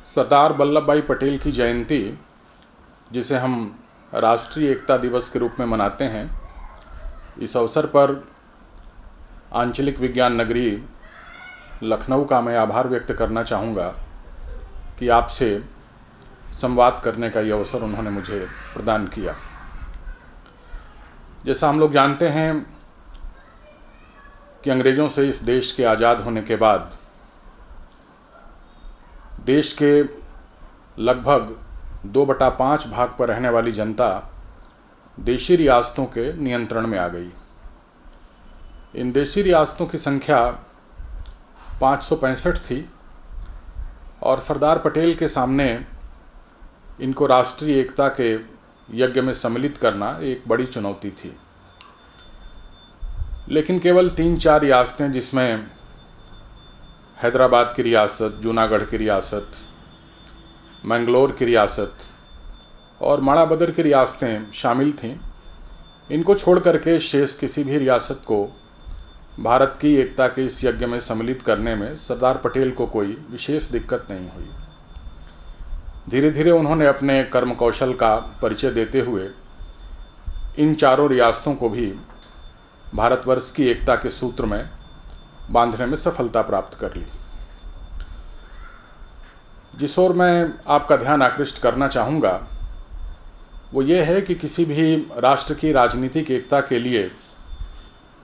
सरदार वल्लभ भाई पटेल की जयंती, जिसे हम राष्ट्रीय एकता दिवस के रूप में मनाते हैं, इस अवसर पर आंचलिक विज्ञान नगरी लखनऊ का मैं आभार व्यक्त करना चाहूँगा कि आपसे संवाद करने का ये अवसर उन्होंने मुझे प्रदान किया। जैसा हम लोग जानते हैं कि अंग्रेज़ों से इस देश के आज़ाद होने के बाद देश के लगभग 2/5 भाग पर रहने वाली जनता देशी रियासतों के नियंत्रण में आ गई। इन देशी रियासतों की संख्या 565 थी और सरदार पटेल के सामने इनको राष्ट्रीय एकता के यज्ञ में सम्मिलित करना एक बड़ी चुनौती थी। लेकिन केवल 3-4 रियासतें, जिसमें हैदराबाद की रियासत, जूनागढ़ की रियासत, मैंगलोर की रियासत और माड़ाबदर की रियासतें शामिल थीं, इनको छोड़ करके शेष किसी भी रियासत को भारत की एकता के इस यज्ञ में सम्मिलित करने में सरदार पटेल को कोई विशेष दिक्कत नहीं हुई। धीरे धीरे उन्होंने अपने कर्म कौशल का परिचय देते हुए इन चारों रियासतों को भी भारतवर्ष की एकता के सूत्र में बांधने में सफलता प्राप्त कर ली। जिस ओर मैं आपका ध्यान आकृष्ट करना चाहूँगा वो ये है कि किसी भी राष्ट्र की राजनीतिक एकता के लिए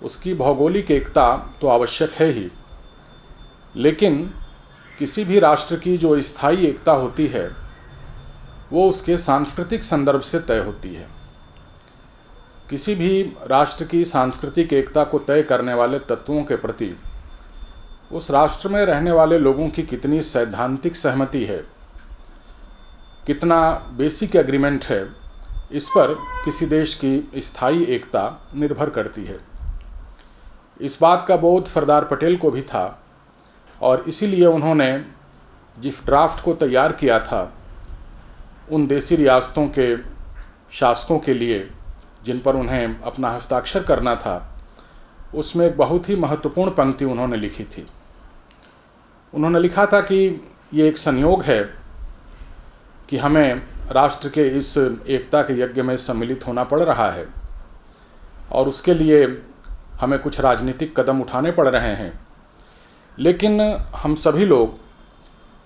उसकी भौगोलिक एकता तो आवश्यक है ही, लेकिन किसी भी राष्ट्र की जो स्थायी एकता होती है वो उसके सांस्कृतिक संदर्भ से तय होती है। किसी भी राष्ट्र की सांस्कृतिक एकता को तय करने वाले तत्वों के प्रति उस राष्ट्र में रहने वाले लोगों की कितनी सैद्धांतिक सहमति है, कितना बेसिक एग्रीमेंट है, इस पर किसी देश की स्थायी एकता निर्भर करती है। इस बात का बोध सरदार पटेल को भी था और इसीलिए उन्होंने जिस ड्राफ्ट को तैयार किया था उन देशी रियासतों के शासकों के लिए जिन पर उन्हें अपना हस्ताक्षर करना था, उसमें एक बहुत ही महत्वपूर्ण पंक्ति उन्होंने लिखी थी। उन्होंने लिखा था कि ये एक संयोग है कि हमें राष्ट्र के इस एकता के यज्ञ में सम्मिलित होना पड़ रहा है और उसके लिए हमें कुछ राजनीतिक कदम उठाने पड़ रहे हैं, लेकिन हम सभी लोग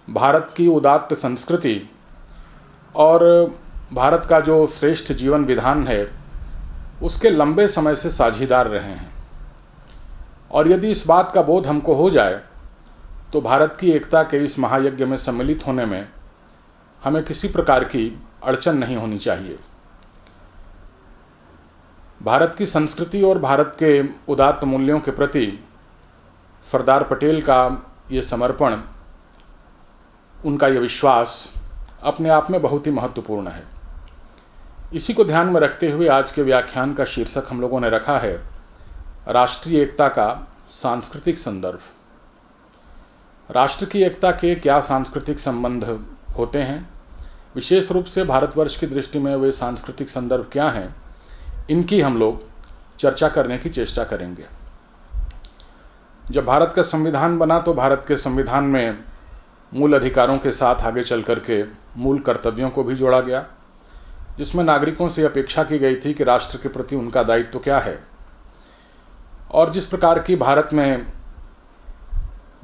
भारत की उदात्त संस्कृति और भारत का जो श्रेष्ठ जीवन विधान है उसके लंबे समय से साझीदार रहे हैं और यदि इस बात का बोध हमको हो जाए तो भारत की एकता के इस महायज्ञ में सम्मिलित होने में हमें किसी प्रकार की अड़चन नहीं होनी चाहिए। भारत की संस्कृति और भारत के उदात्त मूल्यों के प्रति सरदार पटेल का ये समर्पण, उनका ये विश्वास अपने आप में बहुत ही महत्वपूर्ण है। इसी को ध्यान में रखते हुए आज के व्याख्यान का शीर्षक हम लोगों ने रखा है राष्ट्रीय एकता का सांस्कृतिक संदर्भ। राष्ट्र की एकता के क्या सांस्कृतिक संबंध होते हैं, विशेष रूप से भारतवर्ष की दृष्टि में वे सांस्कृतिक संदर्भ क्या हैं, इनकी हम लोग चर्चा करने की चेष्टा करेंगे। जब भारत का संविधान बना तो भारत के संविधान में मूल अधिकारों के साथ आगे चल करके मूल कर्तव्यों को भी जोड़ा गया, जिसमें नागरिकों से अपेक्षा की गई थी कि राष्ट्र के प्रति उनका दायित्व क्या है। और जिस प्रकार की भारत में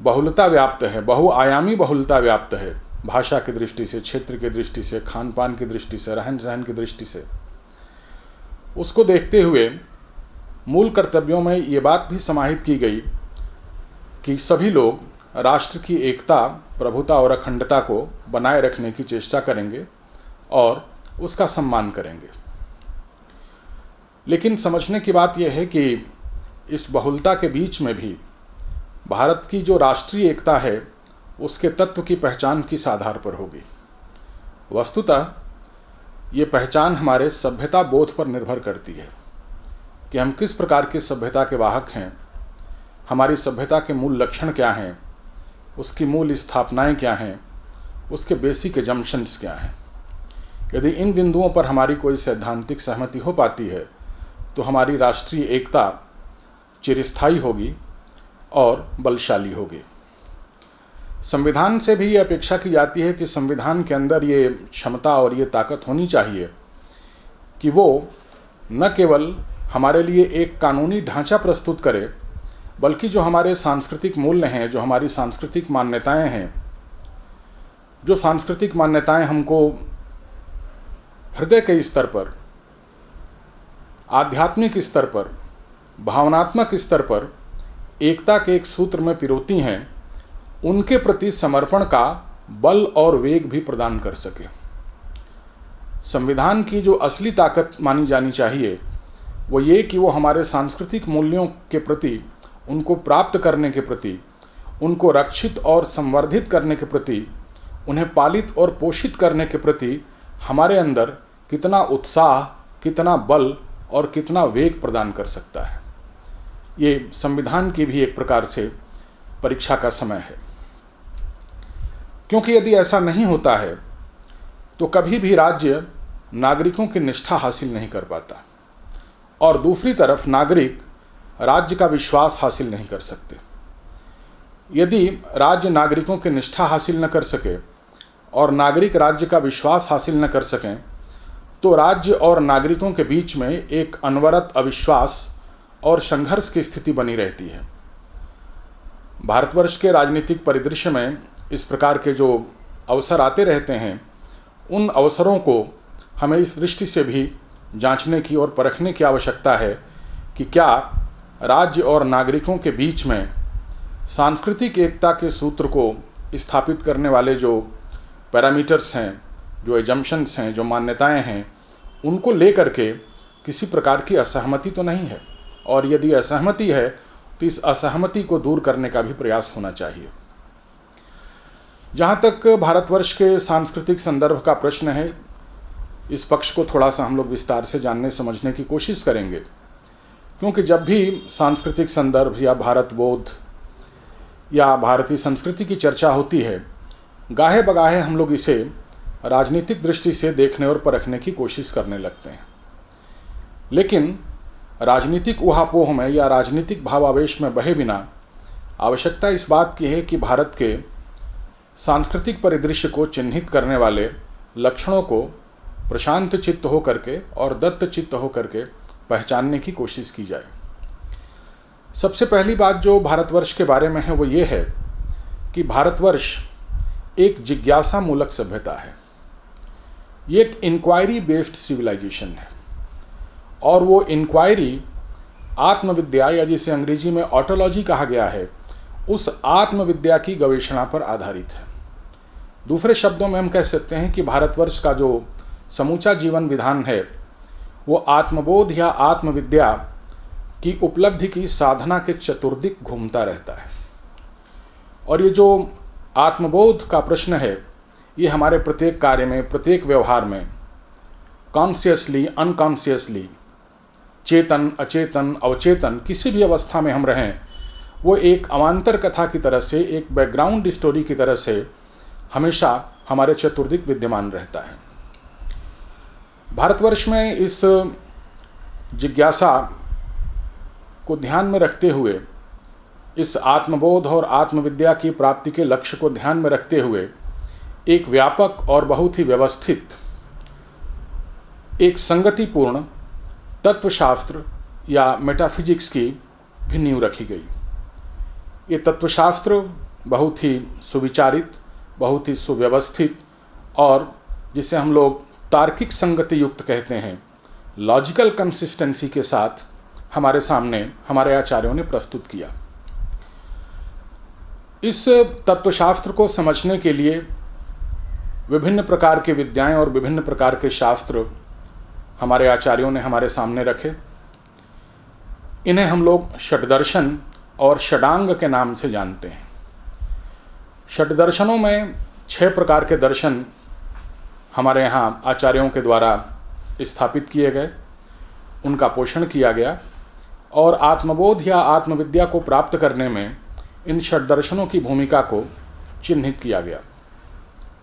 बहुलता व्याप्त है, बहुआयामी बहुलता व्याप्त है, भाषा की दृष्टि से, क्षेत्र की दृष्टि से, खान पान की दृष्टि से, रहन सहन की दृष्टि से, उसको देखते हुए मूल कर्तव्यों में ये बात भी समाहित की गई कि सभी लोग राष्ट्र की एकता, प्रभुता और अखंडता को बनाए रखने की चेष्टा करेंगे और उसका सम्मान करेंगे। लेकिन समझने की बात यह है कि इस बहुलता के बीच में भी भारत की जो राष्ट्रीय एकता है उसके तत्व की पहचान किस आधार पर होगी। वस्तुतः ये पहचान हमारे सभ्यता बोध पर निर्भर करती है कि हम किस प्रकार की सभ्यता के वाहक हैं, हमारी सभ्यता के मूल लक्षण क्या हैं, उसकी मूल स्थापनाएं क्या हैं, उसके बेसिक एजम्पशंस क्या हैं। यदि इन बिंदुओं पर हमारी कोई सैद्धांतिक सहमति हो पाती है तो हमारी राष्ट्रीय एकता चिरस्थायी होगी और बलशाली होगी। संविधान से भी ये अपेक्षा की जाती है कि संविधान के अंदर ये क्षमता और ये ताकत होनी चाहिए कि वो न केवल हमारे लिए एक कानूनी ढांचा प्रस्तुत करे, बल्कि जो हमारे सांस्कृतिक मूल्य हैं, जो हमारी सांस्कृतिक मान्यताएं हैं, जो सांस्कृतिक मान्यताएं हमको हृदय के स्तर पर, आध्यात्मिक स्तर पर, भावनात्मक स्तर पर एकता के एक सूत्र में पिरोती हैं, उनके प्रति समर्पण का बल और वेग भी प्रदान कर सके। संविधान की जो असली ताकत मानी जानी चाहिए वो ये कि वो हमारे सांस्कृतिक मूल्यों के प्रति, उनको प्राप्त करने के प्रति, उनको रक्षित और संवर्धित करने के प्रति, उन्हें पालित और पोषित करने के प्रति हमारे अंदर कितना उत्साह, कितना बल और कितना वेग प्रदान कर सकता है। ये संविधान की भी एक प्रकार से परीक्षा का समय है, क्योंकि यदि ऐसा नहीं होता है तो कभी भी राज्य नागरिकों की निष्ठा हासिल नहीं कर पाता, और दूसरी तरफ नागरिक राज्य का विश्वास हासिल नहीं कर सकते। यदि राज्य नागरिकों की निष्ठा हासिल न कर सके और नागरिक राज्य का विश्वास हासिल न कर सकें, तो राज्य और नागरिकों के बीच में एक अनवरत अविश्वास और संघर्ष की स्थिति बनी रहती है। भारतवर्ष के राजनीतिक परिदृश्य में इस प्रकार के जो अवसर आते रहते हैं, उन अवसरों को हमें इस दृष्टि से भी जांचने की और परखने की आवश्यकता है कि क्या राज्य और नागरिकों के बीच में सांस्कृतिक एकता के सूत्र को स्थापित करने वाले जो पैरामीटर्स हैं, जो एजम्पशंस हैं, जो मान्यताएं हैं, उनको लेकर के किसी प्रकार की असहमति तो नहीं है, और यदि असहमति है तो इस असहमति को दूर करने का भी प्रयास होना चाहिए। जहाँ तक भारतवर्ष के सांस्कृतिक संदर्भ का प्रश्न है, इस पक्ष को थोड़ा सा हम लोग विस्तार से जानने समझने की कोशिश करेंगे, क्योंकि जब भी सांस्कृतिक संदर्भ या भारत बोध या भारतीय संस्कृति की चर्चा होती है, गाहे बगाहे हम लोग इसे राजनीतिक दृष्टि से देखने और परखने की कोशिश करने लगते हैं। लेकिन राजनीतिक ऊहापोह में या राजनीतिक भावावेश में बहे बिना आवश्यकता इस बात की है कि भारत के सांस्कृतिक परिदृश्य को चिन्हित करने वाले लक्षणों को प्रशांत चित्त हो करके और दत्त चित्त हो करके पहचानने की कोशिश की जाए। सबसे पहली बात जो भारतवर्ष के बारे में है वो ये है कि भारतवर्ष एक जिज्ञासा मूलक सभ्यता है। ये एक इंक्वायरी बेस्ड सिविलाइजेशन है, और वो इंक्वायरी आत्मविद्या, या जिसे अंग्रेजी में ऑटोलॉजी कहा गया है, उस आत्मविद्या की गवेषणा पर आधारित है। दूसरे शब्दों में हम कह सकते हैं कि भारतवर्ष का जो समूचा जीवन विधान है वो आत्मबोध या आत्मविद्या की उपलब्धि की साधना के चतुर्दिक घूमता रहता है। और ये जो आत्मबोध का प्रश्न है, ये हमारे प्रत्येक कार्य में, प्रत्येक व्यवहार में कॉन्शियसली, अनकॉन्शियसली, चेतन, अचेतन, अवचेतन, किसी भी अवस्था में हम रहें, वो एक अवान्तर कथा की तरह से, एक बैकग्राउंड स्टोरी की तरह से हमेशा हमारे चतुर्दिक विद्यमान रहता है। भारतवर्ष में इस जिज्ञासा को ध्यान में रखते हुए, इस आत्मबोध और आत्मविद्या की प्राप्ति के लक्ष्य को ध्यान में रखते हुए एक व्यापक और बहुत ही व्यवस्थित, एक संगतिपूर्ण तत्वशास्त्र या मेटाफिजिक्स की भी नींव रखी गई। ये तत्वशास्त्र बहुत ही सुविचारित, बहुत ही सुव्यवस्थित और जिसे हम लोग तार्किक संगति युक्त कहते हैं, लॉजिकल कंसिस्टेंसी के साथ हमारे सामने हमारे आचार्यों ने प्रस्तुत किया। इस तत्वशास्त्र को समझने के लिए विभिन्न प्रकार के विद्याएं और विभिन्न प्रकार के शास्त्र हमारे आचार्यों ने हमारे सामने रखे। इन्हें हम लोग षड्दर्शन और षडांग के नाम से जानते हैं। षड्दर्शनों में 6 प्रकार के दर्शन हमारे यहाँ आचार्यों के द्वारा स्थापित किए गए, उनका पोषण किया गया, और आत्मबोध या आत्मविद्या को प्राप्त करने में इन षड्दर्शनों की भूमिका को चिन्हित किया गया।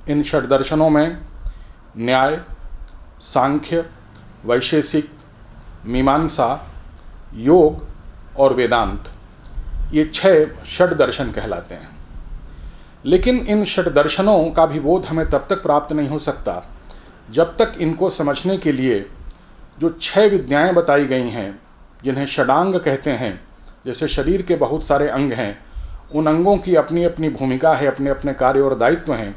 इन षड्दर्शनों में न्याय, सांख्य, वैशेषिक, मीमांसा, योग और वेदांत, ये 6 षड्दर्शन कहलाते हैं। लेकिन इन षड्दर्शनों का भी बोध हमें तब तक प्राप्त नहीं हो सकता जब तक इनको समझने के लिए जो 6 विद्याएं बताई गई हैं, जिन्हें षडांग कहते हैं, जैसे शरीर के बहुत सारे अंग हैं, उन अंगों की अपनी अपनी भूमिका है, अपने अपने कार्य और दायित्व हैं,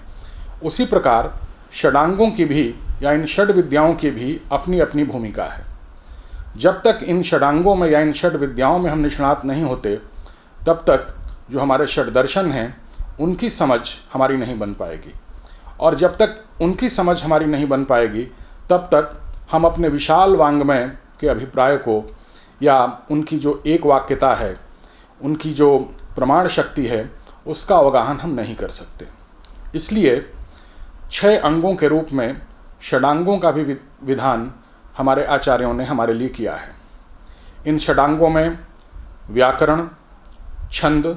उसी प्रकार षडांगों की भी या इन षड विद्याओं की भी अपनी अपनी भूमिका है। जब तक इन षडांगों में या इन षड विद्याओं में हम निष्णात नहीं होते, तब तक जो हमारे षड दर्शन हैं उनकी समझ हमारी नहीं बन पाएगी, और जब तक उनकी समझ हमारी नहीं बन पाएगी तब तक हम अपने विशाल वांग्मय के अभिप्राय को या उनकी जो एक वाक्यता है, उनकी जो प्रमाण शक्ति है, उसका अवगाहन हम नहीं कर सकते। इसलिए 6 अंगों के रूप में षडांगों का भी विधान हमारे आचार्यों ने हमारे लिए किया है। इन षडांगों में व्याकरण, छंद,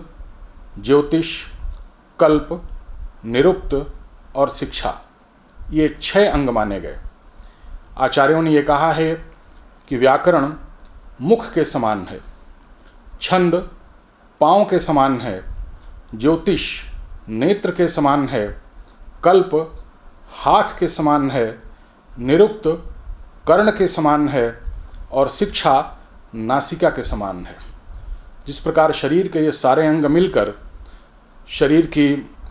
ज्योतिष, कल्प, निरुक्त और शिक्षा, ये 6 अंग माने गए। आचार्यों ने ये कहा है कि व्याकरण मुख के समान है, छंद पाँव के समान है, ज्योतिष नेत्र के समान है, कल्प हाथ के समान है, निरुक्त कर्ण के समान है और शिक्षा नासिका के समान है। जिस प्रकार शरीर के ये सारे अंग मिलकर शरीर की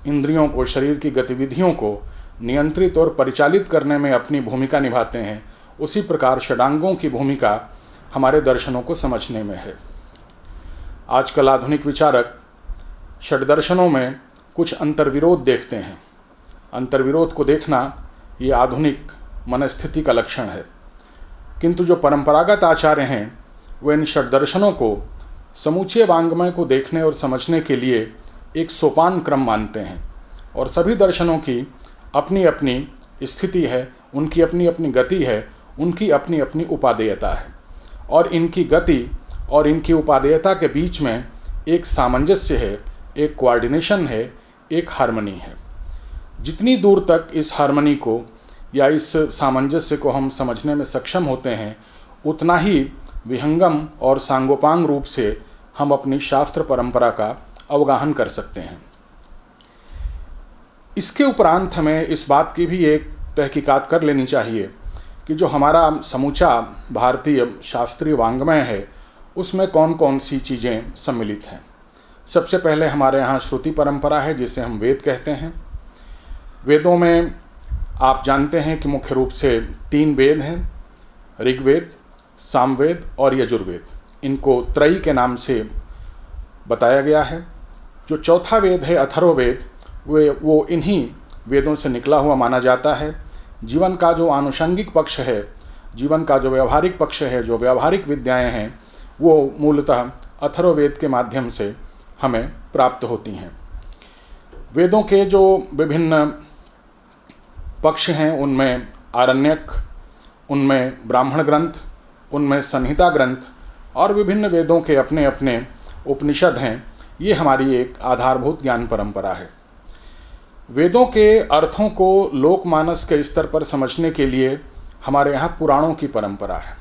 इंद्रियों को, शरीर की गतिविधियों को नियंत्रित और परिचालित करने में अपनी भूमिका निभाते हैं, उसी प्रकार षडांगों की भूमिका हमारे दर्शनों को समझने में है। आजकल आधुनिक विचारक षड्दर्शनों में कुछ अंतर्विरोध देखते हैं। अंतर्विरोध को देखना ये आधुनिक मनस्थिति का लक्षण है, किंतु जो परंपरागत आचार्य हैं वे इन षड्दर्शनों को समूचे वांग्मय को देखने और समझने के लिए एक सोपान क्रम मानते हैं, और सभी दर्शनों की अपनी अपनी स्थिति है, उनकी अपनी अपनी गति है, उनकी अपनी अपनी उपादेयता है, और इनकी गति और इनकी उपादेयता के बीच में एक सामंजस्य है, एक कोऑर्डिनेशन है, एक हार्मनी है। जितनी दूर तक इस हार्मनी को या इस सामंजस्य को हम समझने में सक्षम होते हैं, उतना ही विहंगम और सांगोपांग रूप से हम अपनी शास्त्र परंपरा का अवगाहन कर सकते हैं। इसके उपरांत हमें इस बात की भी एक तहकीकात कर लेनी चाहिए कि जो हमारा समूचा भारतीय शास्त्रीय वांग्मय है, उसमें कौन कौन सी चीज़ें सम्मिलित हैं। सबसे पहले हमारे यहाँ श्रुति परंपरा है, जिसे हम वेद कहते हैं। वेदों में आप जानते हैं कि मुख्य रूप से 3 वेद हैं, ऋग्वेद, सामवेद और यजुर्वेद। इनको त्रयी के नाम से बताया गया है। जो चौथा वेद है अथर्ववेद, वो इन्हीं वेदों से निकला हुआ माना जाता है। जीवन का जो आनुषंगिक पक्ष है, जीवन का जो व्यवहारिक पक्ष है, जो व्यवहारिक विद्याएं हैं, वो मूलतः अथर्ववेद के माध्यम से हमें प्राप्त होती हैं। वेदों के जो विभिन्न पक्ष हैं, उनमें आरण्यक, उनमें ब्राह्मण ग्रंथ, उनमें संहिता ग्रंथ और विभिन्न वेदों के अपने अपने उपनिषद हैं। ये हमारी एक आधारभूत ज्ञान परंपरा है। वेदों के अर्थों को लोकमानस के स्तर पर समझने के लिए हमारे यहाँ पुराणों की परंपरा है।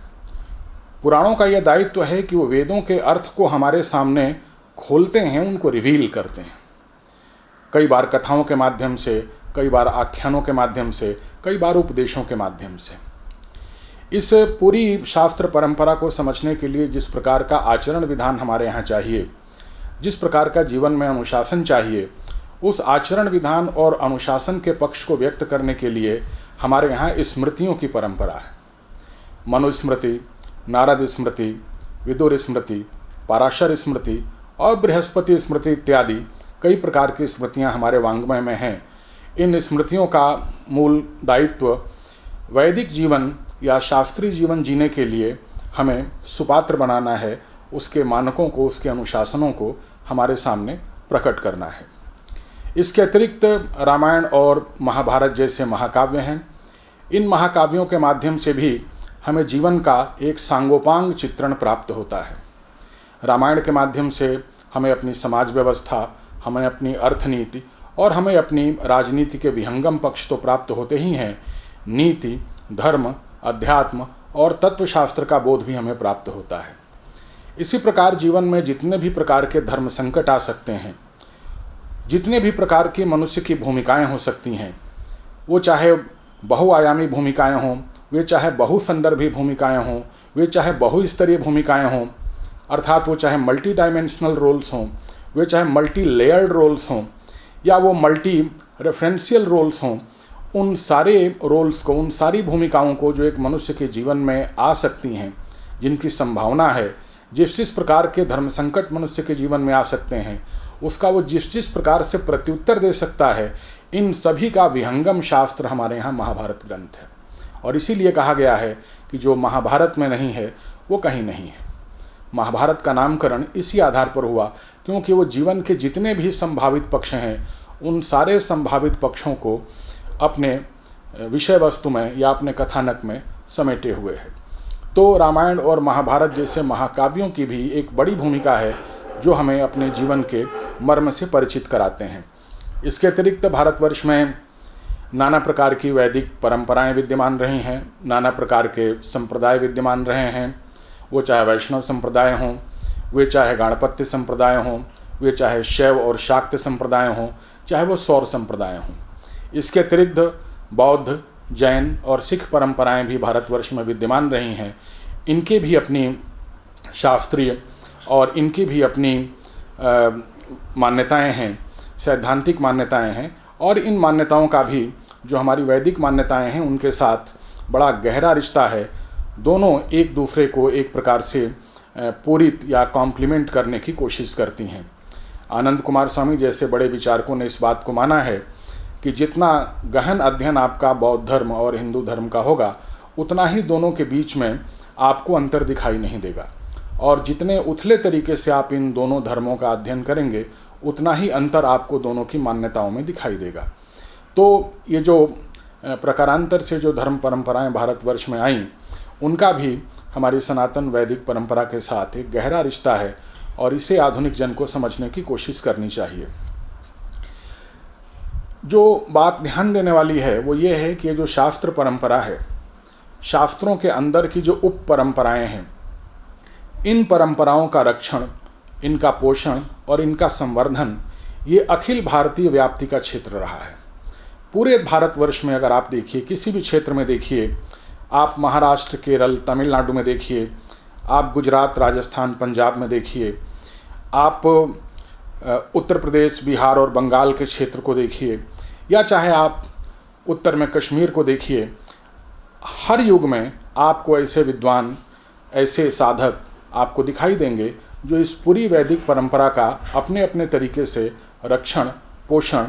पुराणों का यह दायित्व है कि वो वेदों के अर्थ को हमारे सामने खोलते हैं, उनको रिवील करते हैं। कई बार कथाओं के माध्यम से, कई बार आख्यानों के माध्यम से, कई बार उपदेशों के माध्यम से। इस पूरी शास्त्र परंपरा को समझने के लिए जिस प्रकार का आचरण विधान हमारे यहाँ चाहिए, जिस प्रकार का जीवन में अनुशासन चाहिए, उस आचरण विधान और अनुशासन के पक्ष को व्यक्त करने के लिए हमारे यहाँ स्मृतियों की परंपरा है। मनुस्मृति, नारद स्मृति, विदुर स्मृति, पराशर स्मृति और बृहस्पति स्मृति इत्यादि कई प्रकार की स्मृतियाँ हमारे वांग्मय में हैं। इन स्मृतियों का मूल दायित्व वैदिक जीवन या शास्त्रीय जीवन जीने के लिए हमें सुपात्र बनाना है, उसके मानकों को, उसके अनुशासनों को हमारे सामने प्रकट करना है। इसके अतिरिक्त रामायण और महाभारत जैसे महाकाव्य हैं। इन महाकाव्यों के माध्यम से भी हमें जीवन का एक सांगोपांग चित्रण प्राप्त होता है। रामायण के माध्यम से हमें अपनी समाज व्यवस्था, हमें अपनी अर्थनीति और हमें अपनी राजनीति के विहंगम पक्ष तो प्राप्त होते ही हैं, नीति, धर्म, अध्यात्म और तत्वशास्त्र का बोध भी हमें प्राप्त होता है। इसी प्रकार जीवन में जितने भी प्रकार के धर्म संकट आ सकते हैं, जितने भी प्रकार की मनुष्य की भूमिकाएं हो सकती हैं, वो चाहे बहुआयामी भूमिकाएं हों, वे चाहे बहुसंदर्भी भूमिकाएं हों, वे चाहे बहुस्तरीय भूमिकाएं हों, अर्थात वो चाहे मल्टी डायमेंशनल रोल्स हों, वे चाहे मल्टी लेयर्ड रोल्स हों, या वो मल्टी रेफरेंशियल रोल्स हों, उन सारे रोल्स को, उन सारी भूमिकाओं को जो एक मनुष्य के जीवन में आ सकती हैं, जिनकी संभावना है, जिस जिस प्रकार के धर्म संकट मनुष्य के जीवन में आ सकते हैं, उसका वो जिस जिस प्रकार से प्रत्युत्तर दे सकता है, इन सभी का विहंगम शास्त्र हमारे यहाँ महाभारत ग्रंथ है। और इसीलिए कहा गया है कि जो महाभारत में नहीं है वो कहीं नहीं है। महाभारत का नामकरण इसी आधार पर हुआ क्योंकि वो जीवन के जितने भी संभावित पक्ष हैं, उन सारे संभावित पक्षों को अपने विषय वस्तु में या अपने कथानक में समेटे हुए है। तो रामायण और महाभारत जैसे महाकाव्यों की भी एक बड़ी भूमिका है जो हमें अपने जीवन के मर्म से परिचित कराते हैं। इसके अतिरिक्त भारतवर्ष में नाना प्रकार की वैदिक परंपराएं विद्यमान रही हैं, नाना प्रकार के संप्रदाय विद्यमान रहे हैं, वो चाहे वैष्णव संप्रदाय हों, वे चाहे गाणपत्य संप्रदाय हों, वे चाहे शैव और शाक्त संप्रदाय हों, चाहे वो सौर संप्रदाय हों। इसके अतिरिक्त बौद्ध, जैन और सिख परंपराएं भी भारतवर्ष में विद्यमान रही हैं। इनके भी अपनी शास्त्रीय और इनकी भी अपनी मान्यताएं हैं, सैद्धांतिक मान्यताएं हैं, और इन मान्यताओं का भी जो हमारी वैदिक मान्यताएं हैं उनके साथ बड़ा गहरा रिश्ता है। दोनों एक दूसरे को एक प्रकार से पूरित या कॉम्प्लीमेंट करने की कोशिश करती हैं। आनंद कुमार स्वामी जैसे बड़े विचारकों ने इस बात को माना है कि जितना गहन अध्ययन आपका बौद्ध धर्म और हिंदू धर्म का होगा, उतना ही दोनों के बीच में आपको अंतर दिखाई नहीं देगा, और जितने उथले तरीके से आप इन दोनों धर्मों का अध्ययन करेंगे, उतना ही अंतर आपको दोनों की मान्यताओं में दिखाई देगा। तो ये जो प्रकारांतर से जो धर्म परंपराएं भारतवर्ष में आईं, उनका भी हमारी सनातन वैदिक परंपरा के साथ एक गहरा रिश्ता है, और इसे आधुनिक जन को समझने की कोशिश करनी चाहिए। जो बात ध्यान देने वाली है वो ये है कि ये जो शास्त्र परंपरा है, शास्त्रों के अंदर की जो उप परंपराएं हैं, इन परंपराओं का रक्षण, इनका पोषण और इनका संवर्धन ये अखिल भारतीय व्याप्ति का क्षेत्र रहा है। पूरे भारतवर्ष में अगर आप देखिए, किसी भी क्षेत्र में देखिए, आप महाराष्ट्र, केरल, तमिलनाडु में देखिए, आप गुजरात, राजस्थान, पंजाब में देखिए, आप उत्तर प्रदेश, बिहार और बंगाल के क्षेत्र को देखिए, या चाहे आप उत्तर में कश्मीर को देखिए, हर युग में आपको ऐसे विद्वान, ऐसे साधक आपको दिखाई देंगे जो इस पूरी वैदिक परंपरा का अपने अपने तरीके से रक्षण, पोषण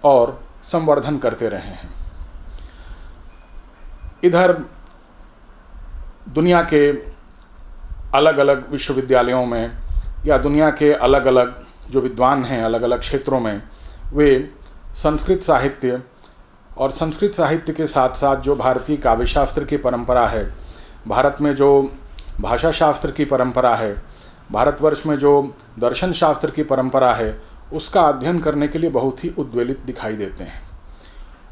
और संवर्धन करते रहे हैं। इधर दुनिया के अलग अलग विश्वविद्यालयों में या दुनिया के अलग अलग जो विद्वान हैं अलग अलग क्षेत्रों में, वे संस्कृत साहित्य और संस्कृत साहित्य के साथ साथ जो भारतीय काव्यशास्त्र की परंपरा है, भारत में जो भाषा शास्त्र की परंपरा है, भारतवर्ष में जो दर्शन शास्त्र की परंपरा है, उसका अध्ययन करने के लिए बहुत ही उद्वेलित दिखाई देते हैं।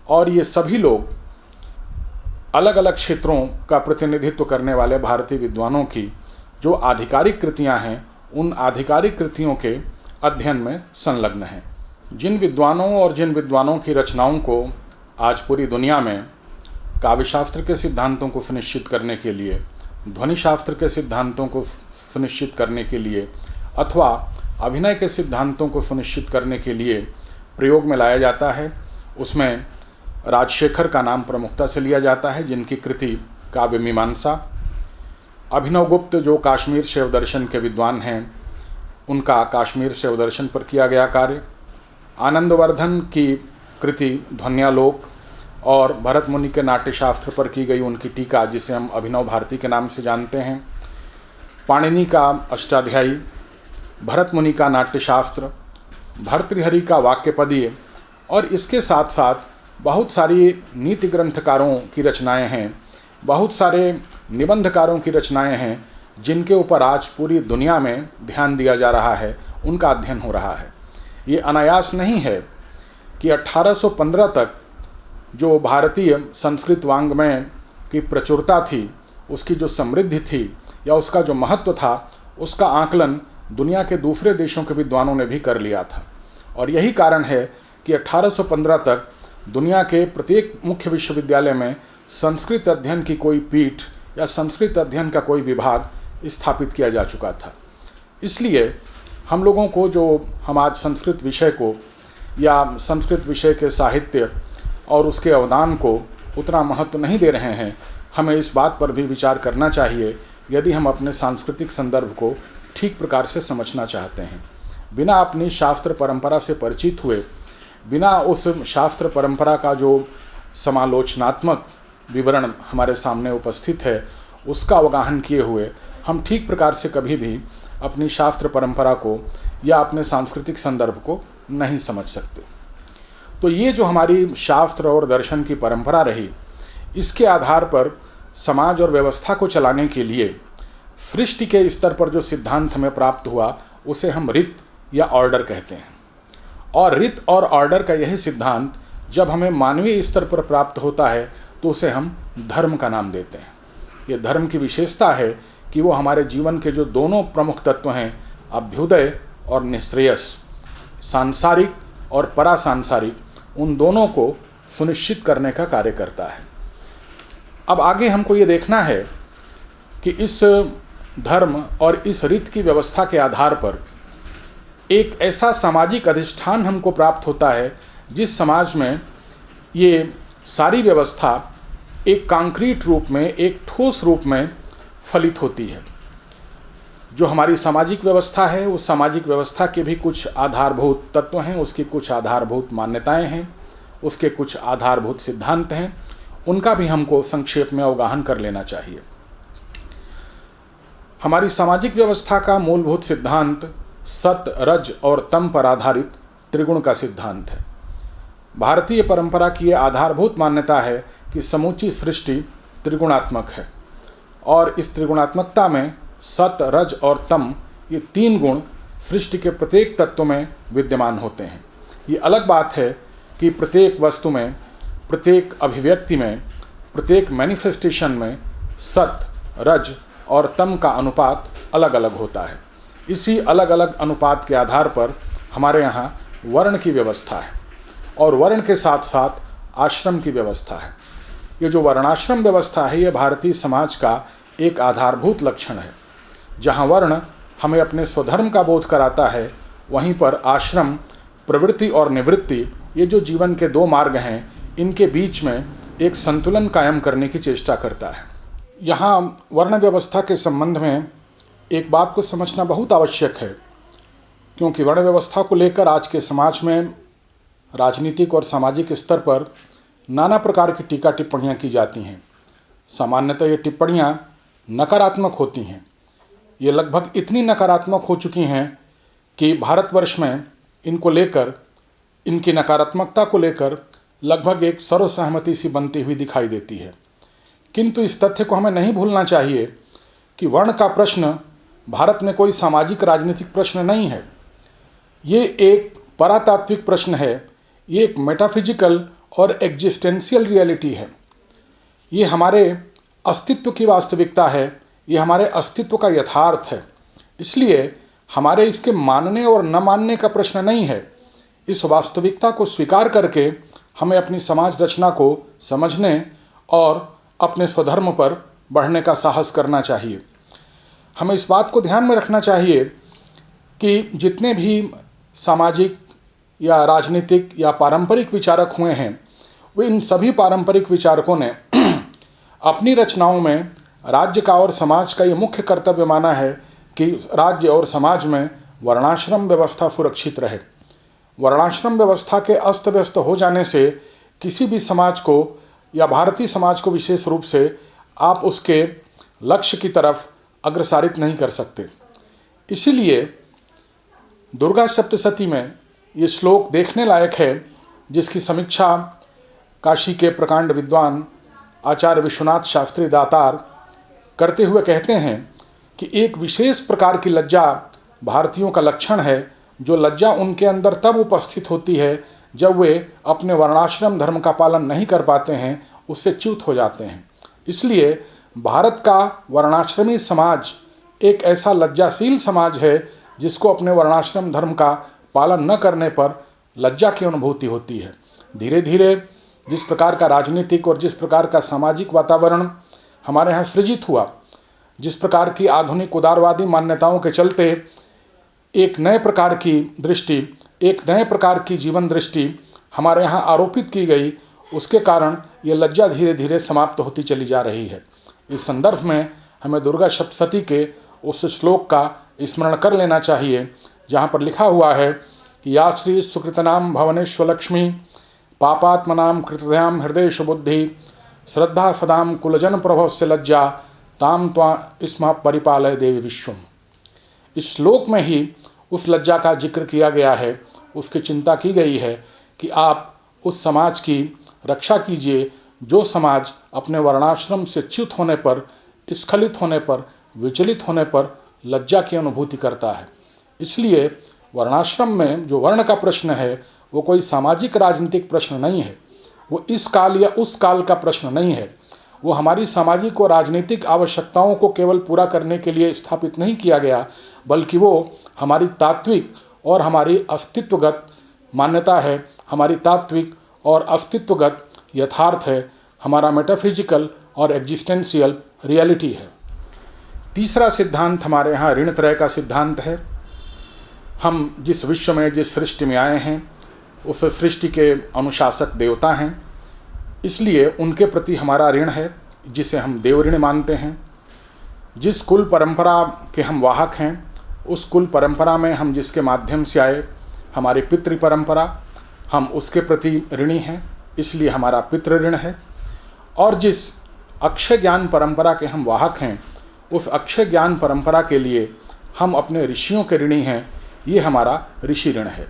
और ये सभी लोग अलग अलग क्षेत्रों का प्रतिनिधित्व करने वाले भारतीय विद्वानों की जो आधिकारिक कृतियां हैं, उन आधिकारिक कृतियों के अध्ययन में संलग्न हैं। जिन विद्वानों और जिन विद्वानों की रचनाओं को आज पूरी दुनिया में काव्यशास्त्र के सिद्धांतों को सुनिश्चित करने के लिए, ध्वनि शास्त्र के सिद्धांतों को सुनिश्चित करने के लिए अथवा अभिनय के सिद्धांतों को सुनिश्चित करने के लिए प्रयोग में लाया जाता है, उसमें राजशेखर का नाम प्रमुखता से लिया जाता है, जिनकी कृति काव्य मीमांसा। अभिनव गुप्त जो काश्मीर शैव दर्शन के विद्वान हैं, उनका काश्मीर शैव दर्शन पर किया गया कार्य। आनंदवर्धन की कृति ध्वन्यालोक और भरत मुनि के नाट्यशास्त्र पर की गई उनकी टीका, जिसे हम अभिनव भारती के नाम से जानते हैं। पाणिनि का अष्टाध्यायी, भरत मुनि का नाट्यशास्त्र, भर्तृहरि का वाक्यपदीय, और इसके साथ साथ बहुत सारी नीति ग्रंथकारों की रचनाएं हैं, बहुत सारे निबंधकारों की रचनाएं हैं, जिनके ऊपर आज पूरी दुनिया में ध्यान दिया जा रहा है, उनका अध्ययन हो रहा है। ये अनायास नहीं है कि 1815 तक जो भारतीय संस्कृत वाङ्मय की प्रचुरता थी, उसकी जो समृद्धि थी या उसका जो महत्व था, उसका आकलन दुनिया के दूसरे देशों के विद्वानों ने भी कर लिया था। और यही कारण है कि 1815 तक दुनिया के प्रत्येक मुख्य विश्वविद्यालय में संस्कृत अध्ययन की कोई पीठ या संस्कृत अध्ययन का कोई विभाग स्थापित किया जा चुका था। इसलिए हम लोगों को हम आज संस्कृत विषय को या संस्कृत विषय के साहित्य और उसके अवदान को उतना महत्व नहीं दे रहे हैं, हमें इस बात पर भी विचार करना चाहिए यदि हम अपने सांस्कृतिक संदर्भ को ठीक प्रकार से समझना चाहते हैं। बिना अपनी शास्त्र परंपरा से परिचित हुए, बिना उस शास्त्र परंपरा का जो समालोचनात्मक विवरण हमारे सामने उपस्थित है उसका अवगाहन किए हुए हम ठीक प्रकार से कभी भी अपनी शास्त्र परंपरा को या अपने सांस्कृतिक संदर्भ को नहीं समझ सकते। तो ये जो हमारी शास्त्र और दर्शन की परंपरा रही, इसके आधार पर समाज और व्यवस्था को चलाने के लिए सृष्टि के स्तर पर जो सिद्धांत हमें प्राप्त हुआ उसे हम रित या ऑर्डर कहते हैं। और रित और ऑर्डर का यही सिद्धांत जब हमें मानवीय स्तर पर प्राप्त होता है तो उसे हम धर्म का नाम देते हैं। ये धर्म की विशेषता है कि वो हमारे जीवन के जो दोनों प्रमुख तत्व हैं, अभ्युदय और निःश्रेयस, सांसारिक और परासांसारिक, उन दोनों को सुनिश्चित करने का कार्य करता है। अब आगे हमको ये देखना है कि इस धर्म और इस रीत की व्यवस्था के आधार पर एक ऐसा सामाजिक अधिष्ठान हमको प्राप्त होता है जिस समाज में ये सारी व्यवस्था एक कांक्रीट रूप में, एक ठोस रूप में फलित होती है। जो हमारी सामाजिक व्यवस्था है उस सामाजिक व्यवस्था के भी कुछ आधारभूत तत्व हैं, उसकी कुछ आधारभूत मान्यताएं हैं, उसके कुछ आधारभूत सिद्धांत हैं, उनका भी हमको संक्षेप में अवगाहन कर लेना चाहिए। हमारी सामाजिक व्यवस्था का मूलभूत सिद्धांत सत, रज और तम पर आधारित त्रिगुण का सिद्धांत है। भारतीय परंपरा की यह आधारभूत मान्यता है कि समूची सृष्टि त्रिगुणात्मक है और इस त्रिगुणात्मकता में सत, रज और तम, ये तीन गुण सृष्टि के प्रत्येक तत्व में विद्यमान होते हैं। ये अलग बात है कि प्रत्येक वस्तु में, प्रत्येक अभिव्यक्ति में, प्रत्येक मैनिफेस्टेशन में सत, रज और तम का अनुपात अलग अलग होता है। इसी अलग अलग अनुपात के आधार पर हमारे यहाँ वर्ण की व्यवस्था है और वर्ण के साथ साथ आश्रम की व्यवस्था है। ये जो वर्णाश्रम व्यवस्था है ये भारतीय समाज का एक आधारभूत लक्षण है। जहाँ वर्ण हमें अपने स्वधर्म का बोध कराता है, वहीं पर आश्रम प्रवृत्ति और निवृत्ति, ये जो जीवन के दो मार्ग हैं, इनके बीच में एक संतुलन कायम करने की चेष्टा करता है। यहाँ वर्ण व्यवस्था के संबंध में एक बात को समझना बहुत आवश्यक है, क्योंकि वर्ण व्यवस्था को लेकर आज के समाज में राजनीतिक और सामाजिक स्तर पर नाना प्रकार की टीका टिप्पणियाँ की जाती हैं। सामान्यतः ये टिप्पणियाँ नकारात्मक होती हैं। ये लगभग इतनी नकारात्मक हो चुकी हैं कि भारतवर्ष में इनको लेकर, इनकी नकारात्मकता को लेकर लगभग एक सर्वसहमति सी बनती हुई दिखाई देती है। किंतु इस तथ्य को हमें नहीं भूलना चाहिए कि वर्ण का प्रश्न भारत में कोई सामाजिक राजनीतिक प्रश्न नहीं है। ये एक परातात्विक प्रश्न है, ये एक मेटाफिजिकल और एग्जिस्टेंशियल रियलिटी है। ये हमारे अस्तित्व की वास्तविकता है, ये हमारे अस्तित्व का यथार्थ है। इसलिए हमारे इसके मानने और न मानने का प्रश्न नहीं है। इस वास्तविकता को स्वीकार करके हमें अपनी समाज रचना को समझने और अपने स्वधर्म पर बढ़ने का साहस करना चाहिए। हमें इस बात को ध्यान में रखना चाहिए कि जितने भी सामाजिक या राजनीतिक या पारंपरिक विचारक हुए हैं, वे इन सभी पारंपरिक विचारकों ने अपनी रचनाओं में राज्य का और समाज का ये मुख्य कर्तव्य माना है कि राज्य और समाज में वर्णाश्रम व्यवस्था सुरक्षित रहे। वर्णाश्रम व्यवस्था के अस्त व्यस्त हो जाने से किसी भी समाज को या भारतीय समाज को विशेष रूप से आप उसके लक्ष्य की तरफ अग्रसारित नहीं कर सकते। इसीलिए दुर्गा सप्तशती में ये श्लोक देखने लायक है, जिसकी समीक्षा काशी के प्रकांड विद्वान आचार्य विश्वनाथ शास्त्री दातार करते हुए कहते हैं कि एक विशेष प्रकार की लज्जा भारतीयों का लक्षण है, जो लज्जा उनके अंदर तब उपस्थित होती है जब वे अपने वर्णाश्रम धर्म का पालन नहीं कर पाते हैं, उससे च्युत हो जाते हैं। इसलिए भारत का वर्णाश्रमी समाज एक ऐसा लज्जाशील समाज है जिसको अपने वर्णाश्रम धर्म का पालन न करने पर लज्जा की अनुभूति होती है। धीरे धीरे जिस प्रकार का राजनीतिक और जिस प्रकार का सामाजिक वातावरण हमारे यहाँ सृजित हुआ, जिस प्रकार की आधुनिक उदारवादी मान्यताओं के चलते एक नए प्रकार की दृष्टि, एक नए प्रकार की जीवन दृष्टि हमारे यहाँ आरोपित की गई, उसके कारण ये लज्जा धीरे धीरे समाप्त होती चली जा रही है। इस संदर्भ में हमें दुर्गा सप्तशती के उस श्लोक का स्मरण कर लेना चाहिए जहाँ पर लिखा हुआ है कि या श्री सुकृतनाम भवनेश्वलक्ष्मी पापात्मनाम कृतध्याम हृदय बुद्धि श्रद्धा सदाम कुलजन प्रभवस्य लज्जा ताम त्वा स्म परिपालय देवी विश्वम। इस श्लोक में ही उस लज्जा का जिक्र किया गया है, उसकी चिंता की गई है कि आप उस समाज की रक्षा कीजिए जो समाज अपने वर्णाश्रम से च्युत होने पर, स्खलित होने पर, विचलित होने पर लज्जा की अनुभूति करता है। इसलिए वर्णाश्रम में जो वर्ण का प्रश्न है वो कोई सामाजिक राजनीतिक प्रश्न नहीं है, वो इस काल या उस काल का प्रश्न नहीं है। वो हमारी सामाजिक और राजनीतिक आवश्यकताओं को केवल पूरा करने के लिए स्थापित नहीं किया गया, बल्कि वो हमारी तात्विक और हमारी अस्तित्वगत मान्यता है, हमारी तात्विक और अस्तित्वगत यथार्थ है, हमारा मेटाफिजिकल और एग्जिस्टेंशियल रियलिटी है। तीसरा सिद्धांत हमारे यहाँ ऋणत्रय का सिद्धांत है। हम जिस विश्व में, जिस सृष्टि में आए हैं, उस सृष्टि के अनुशासक देवता हैं, इसलिए उनके प्रति हमारा ऋण है जिसे हम देव ऋण मानते हैं। जिस कुल परंपरा के हम वाहक हैं, उस कुल परंपरा में हम जिसके माध्यम से आए, हमारी पितृ परंपरा, हम उसके प्रति ऋणी हैं, इसलिए हमारा पितृ ऋण है। और जिस अक्षय ज्ञान परंपरा के हम वाहक हैं, उस अक्षय ज्ञान परंपरा के लिए हम अपने ऋषियों के ऋणी हैं, ये हमारा ऋषि ऋण है।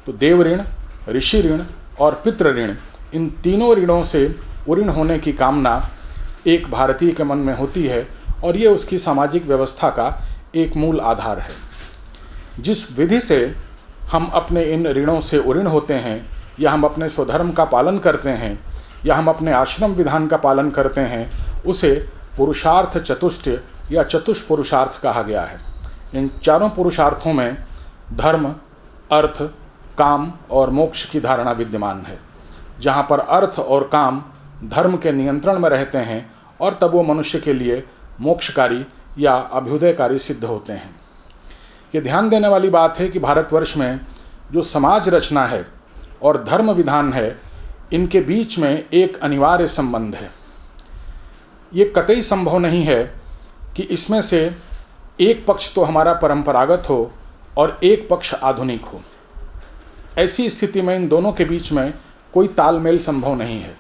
तो देव ऋण, ऋषि ऋण और पितृ ऋण, इन तीनों ऋणों से उऋण होने की कामना एक भारतीय के मन में होती है और ये उसकी सामाजिक व्यवस्था का एक मूल आधार है। जिस विधि से हम अपने इन ऋणों से उऋण होते हैं, या हम अपने स्वधर्म का पालन करते हैं, या हम अपने आश्रम विधान का पालन करते हैं, उसे पुरुषार्थ चतुष्टय या चतुष्पुरुषार्थ कहा गया है। इन चारों पुरुषार्थों में धर्म, अर्थ, काम और मोक्ष की धारणा विद्यमान है। जहाँ पर अर्थ और काम धर्म के नियंत्रण में रहते हैं और तब वो मनुष्य के लिए मोक्षकारी या अभ्युदयकारी सिद्ध होते हैं। ये ध्यान देने वाली बात है कि भारतवर्ष में जो समाज रचना है और धर्म विधान है, इनके बीच में एक अनिवार्य संबंध है। ये कतई संभव नहीं है कि इसमें से एक पक्ष तो हमारा परंपरागत हो और एक पक्ष आधुनिक हो। ऐसी स्थिति में इन दोनों के बीच में कोई तालमेल संभव नहीं है।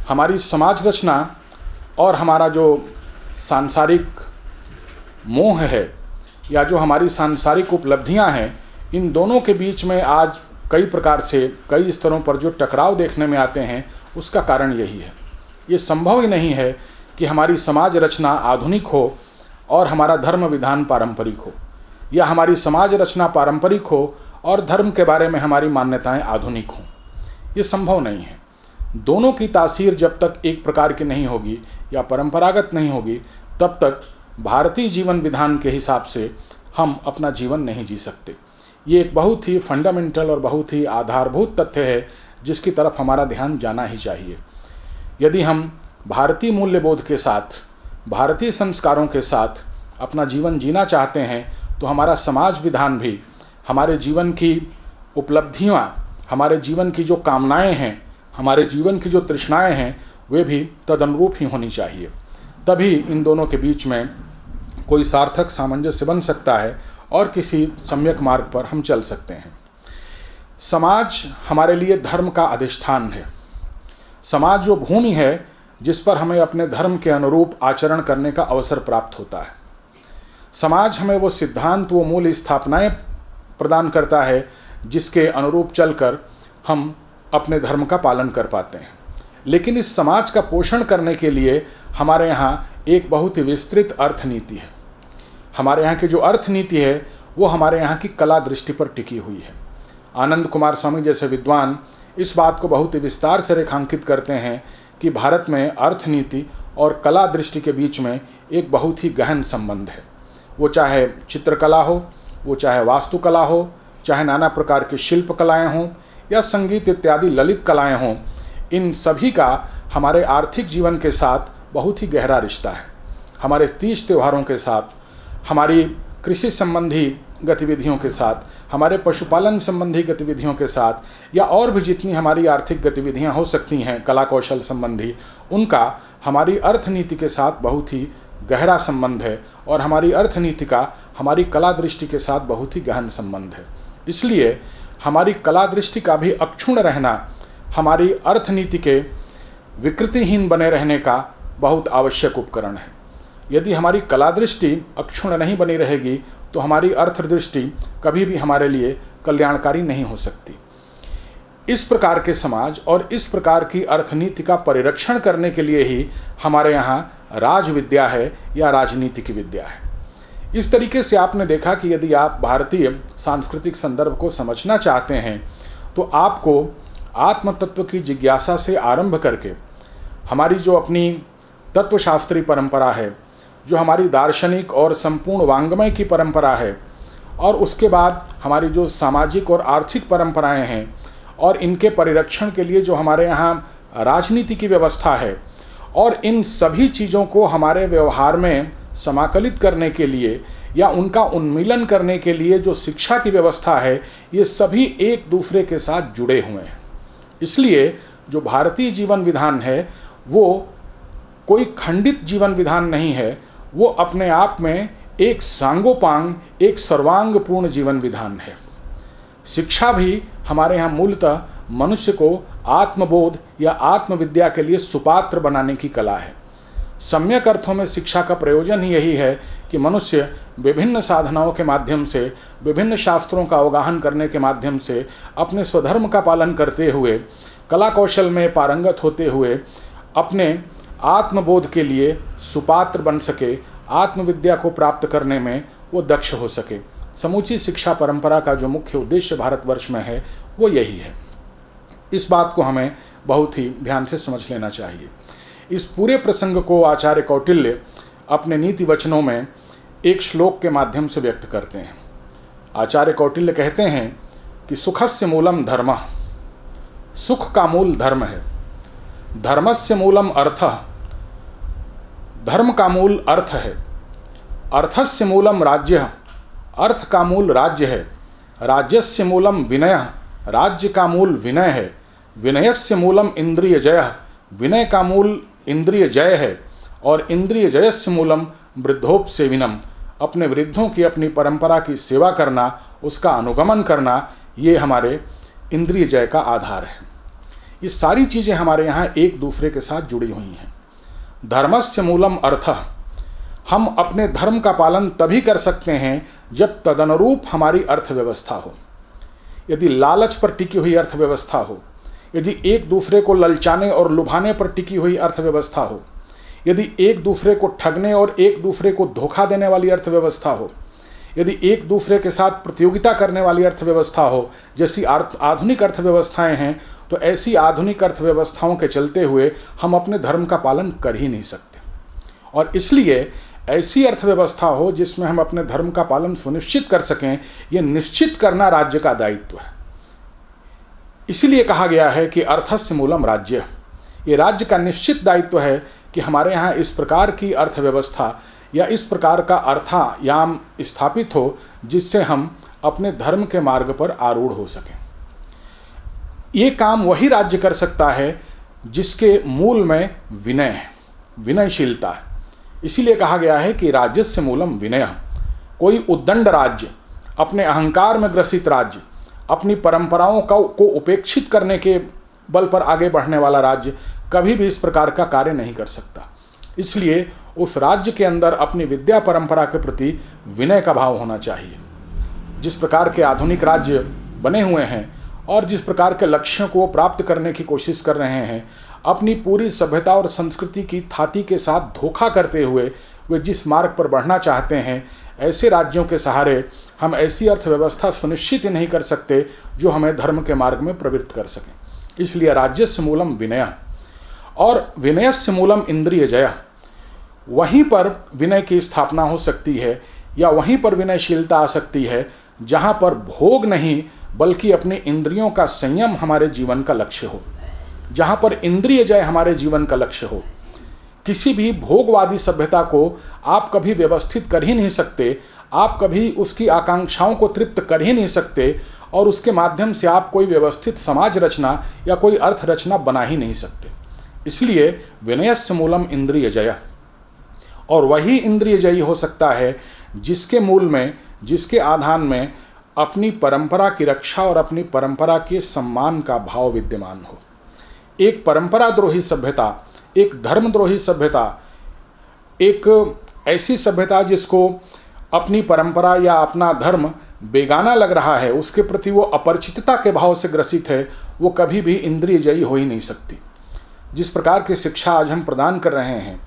हमारी समाज रचना और हमारा जो सांसारिक मोह है या जो हमारी सांसारिक उपलब्धियां हैं, इन दोनों के बीच में आज कई प्रकार से, कई स्तरों पर जो टकराव देखने में आते हैं, उसका कारण यही है। ये संभव ही नहीं है कि हमारी समाज रचना आधुनिक हो और हमारा धर्म विधान पारंपरिक हो, या हमारी समाज रचना पारंपरिक हो और धर्म के बारे में हमारी मान्यताएं आधुनिक हों। ये संभव नहीं है। दोनों की तासीर जब तक एक प्रकार की नहीं होगी या परंपरागत नहीं होगी, तब तक भारतीय जीवन विधान के हिसाब से हम अपना जीवन नहीं जी सकते। ये एक बहुत ही फंडामेंटल और बहुत ही आधारभूत तथ्य है जिसकी तरफ हमारा ध्यान जाना ही चाहिए। यदि हम भारतीय मूल्यबोध के साथ, भारतीय संस्कारों के साथ अपना जीवन जीना चाहते हैं, तो हमारा समाज विधान भी, हमारे जीवन की उपलब्धियाँ, हमारे जीवन की जो कामनाएं हैं, हमारे जीवन की जो तृष्णाएं हैं, वे भी तदनुरूप ही होनी चाहिए। तभी इन दोनों के बीच में कोई सार्थक सामंजस्य बन सकता है और किसी सम्यक मार्ग पर हम चल सकते हैं। समाज हमारे लिए धर्म का अधिष्ठान है। समाज जो भूमि है जिस पर हमें अपने धर्म के अनुरूप आचरण करने का अवसर प्राप्त होता है। समाज हमें वो सिद्धांत, वो मूल स्थापनाएं प्रदान करता है जिसके अनुरूप चलकर हम अपने धर्म का पालन कर पाते हैं। लेकिन इस समाज का पोषण करने के लिए हमारे यहाँ एक बहुत ही विस्तृत अर्थनीति है। हमारे यहाँ की जो अर्थनीति है वो हमारे यहाँ की कला दृष्टि पर टिकी हुई है। आनंद कुमार स्वामी जैसे विद्वान इस बात को बहुत ही विस्तार से रेखांकित करते हैं कि भारत में अर्थनीति और कला दृष्टि के बीच में एक बहुत ही गहन संबंध है। वो चाहे चित्रकला हो, वो चाहे वास्तुकला हो, चाहे नाना प्रकार की शिल्प कलाएँ हों या संगीत इत्यादि ललित कलाएँ हों, इन सभी का हमारे आर्थिक जीवन के साथ बहुत ही गहरा रिश्ता है। हमारे तीज त्योहारों के साथ, हमारी कृषि संबंधी गतिविधियों के साथ, हमारे पशुपालन संबंधी गतिविधियों के साथ, या और भी जितनी हमारी आर्थिक गतिविधियां हो सकती हैं कला कौशल संबंधी, उनका हमारी अर्थनीति के साथ बहुत ही गहरा संबंध है और हमारी अर्थनीति का हमारी कला दृष्टि के साथ बहुत ही गहन संबंध है। इसलिए हमारी कला दृष्टि का भी अक्षुण्ण रहना हमारी अर्थनीति के विकृतिहीन बने रहने का बहुत आवश्यक उपकरण है। यदि हमारी कला दृष्टि अक्षुण्ण नहीं बनी रहेगी तो हमारी अर्थदृष्टि कभी भी हमारे लिए कल्याणकारी नहीं हो सकती। इस प्रकार के समाज और इस प्रकार की अर्थनीति का परिरक्षण करने के लिए ही हमारे यहाँ राजविद्या है या राजनीतिक विद्या है। इस तरीके से आपने देखा कि यदि आप भारतीय सांस्कृतिक संदर्भ को समझना चाहते हैं तो आपको आत्म तत्व की जिज्ञासा से आरंभ करके हमारी जो अपनी तत्वशास्त्री परंपरा है, जो हमारी दार्शनिक और संपूर्ण वांग्मय की परंपरा है, और उसके बाद हमारी जो सामाजिक और आर्थिक परंपराएं हैं, और इनके परिरक्षण के लिए जो हमारे यहाँ राजनीति की व्यवस्था है, और इन सभी चीज़ों को हमारे व्यवहार में समाकलित करने के लिए या उनका उन्मीलन करने के लिए जो शिक्षा की व्यवस्था है, ये सभी एक दूसरे के साथ जुड़े हुए हैं। इसलिए जो भारतीय जीवन विधान है वो कोई खंडित जीवन विधान नहीं है, वो अपने आप में एक सांगोपांग, एक सर्वांगपूर्ण जीवन विधान है। शिक्षा भी हमारे यहाँ मूलतः मनुष्य को आत्मबोध या आत्मविद्या के लिए सुपात्र बनाने की कला है। सम्यक अर्थों में शिक्षा का प्रयोजन ही यही है कि मनुष्य विभिन्न साधनाओं के माध्यम से, विभिन्न शास्त्रों का अवगाहन करने के माध्यम से, अपने स्वधर्म का पालन करते हुए, कला कौशल में पारंगत होते हुए अपने आत्मबोध के लिए सुपात्र बन सके, आत्मविद्या को प्राप्त करने में वो दक्ष हो सके। समूची शिक्षा परंपरा का जो मुख्य उद्देश्य भारतवर्ष में है वो यही है। इस बात को हमें बहुत ही ध्यान से समझ लेना चाहिए। इस पूरे प्रसंग को आचार्य कौटिल्य अपने नीति वचनों में एक श्लोक के माध्यम से व्यक्त करते हैं। आचार्य कौटिल्य कहते हैं कि सुखस्य मूलम धर्मः, सुख का मूल धर्म है। धर्मस्य मूलम अर्थः, धर्म का मूल अर्थ है। अर्थस्य मूलम राज्यः, अर्थ का मूल राज्य है। राज्यस्य मूलम विनयः, राज्य का मूल विनय है। विनयस्य मूलम इंद्रिय जयः, विनय का मूल इंद्रिय जय है। और इंद्रिय जयस्य मूलम वृद्धोपसेविनम, अपने वृद्धों की अपनी परंपरा की सेवा करना, उसका अनुगमन करना, ये हमारे इंद्रिय जय का आधार है। ये सारी चीज़ें हमारे यहाँ एक दूसरे के साथ जुड़ी हुई हैं। धर्मस्य मूलम अर्थः, हम अपने धर्म का पालन तभी कर सकते हैं जब तदनुरूप हमारी अर्थव्यवस्था हो। यदि लालच पर टिकी हुई अर्थव्यवस्था हो, यदि एक दूसरे को ललचाने और लुभाने पर टिकी हुई अर्थव्यवस्था हो, यदि एक दूसरे को ठगने और एक दूसरे को धोखा देने वाली अर्थव्यवस्था हो, यदि एक दूसरे के साथ प्रतियोगिता करने वाली अर्थव्यवस्था हो, जैसी आधुनिक अर्थव्यवस्थाएं हैं, तो ऐसी आधुनिक अर्थव्यवस्थाओं के चलते हुए हम अपने धर्म का पालन कर ही नहीं सकते। और इसलिए ऐसी अर्थव्यवस्था हो जिसमें हम अपने धर्म का पालन सुनिश्चित कर सकें, ये निश्चित करना राज्य का दायित्व है। इसीलिए कहा गया है कि अर्थस्य मूलम राज्य, ये राज्य का निश्चित दायित्व है कि हमारे यहाँ इस प्रकार की अर्थव्यवस्था या इस प्रकार का अर्थायाम स्थापित हो जिससे हम अपने धर्म के मार्ग पर आरूढ़ हो सकें। ये काम वही राज्य कर सकता है जिसके मूल में विनय है, विनयशीलता है। इसीलिए कहा गया है कि राज्यस्य मूलम विनय। कोई उद्दंड राज्य, अपने अहंकार में ग्रसित राज्य, अपनी परंपराओं को उपेक्षित करने के बल पर आगे बढ़ने वाला राज्य कभी भी इस प्रकार का कार्य नहीं कर सकता। इसलिए उस राज्य के अंदर अपनी विद्या परंपरा के प्रति विनय का भाव होना चाहिए। जिस प्रकार के आधुनिक राज्य बने हुए हैं और जिस प्रकार के लक्ष्यों को प्राप्त करने की कोशिश कर रहे हैं, अपनी पूरी सभ्यता और संस्कृति की थाती के साथ धोखा करते हुए वे जिस मार्ग पर बढ़ना चाहते हैं, ऐसे राज्यों के सहारे हम ऐसी अर्थव्यवस्था सुनिश्चित ही नहीं कर सकते जो हमें धर्म के मार्ग में प्रवृत्त कर सकें। इसलिए राज्यस्य मूलम विनय और विनयस्य मूलम इंद्रिय जय, वहीं पर विनय की स्थापना हो सकती है या वहीं पर विनयशीलता आ सकती है जहाँ पर भोग नहीं बल्कि अपने इंद्रियों का संयम हमारे जीवन का लक्ष्य हो, जहाँ पर इंद्रिय जय हमारे जीवन का लक्ष्य हो। किसी भी भोगवादी सभ्यता को आप कभी व्यवस्थित कर ही नहीं सकते, आप कभी उसकी आकांक्षाओं को तृप्त कर ही नहीं सकते, और उसके माध्यम से आप कोई व्यवस्थित समाज रचना या कोई अर्थ रचना बना ही नहीं सकते। इसलिए विनयस्य मूलम इंद्रिय जय, और वही इंद्रिय जयी हो सकता है जिसके मूल में, जिसके आधान में अपनी परंपरा की रक्षा और अपनी परंपरा के सम्मान का भाव विद्यमान हो। एक परंपरा द्रोही सभ्यता, एक धर्मद्रोही सभ्यता, एक ऐसी सभ्यता जिसको अपनी परंपरा या अपना धर्म बेगाना लग रहा है, उसके प्रति वो अपरिचितता के भाव से ग्रसित है, वो कभी भी इंद्रिय जयी हो ही नहीं सकती। जिस प्रकार की शिक्षा आज हम प्रदान कर रहे हैं,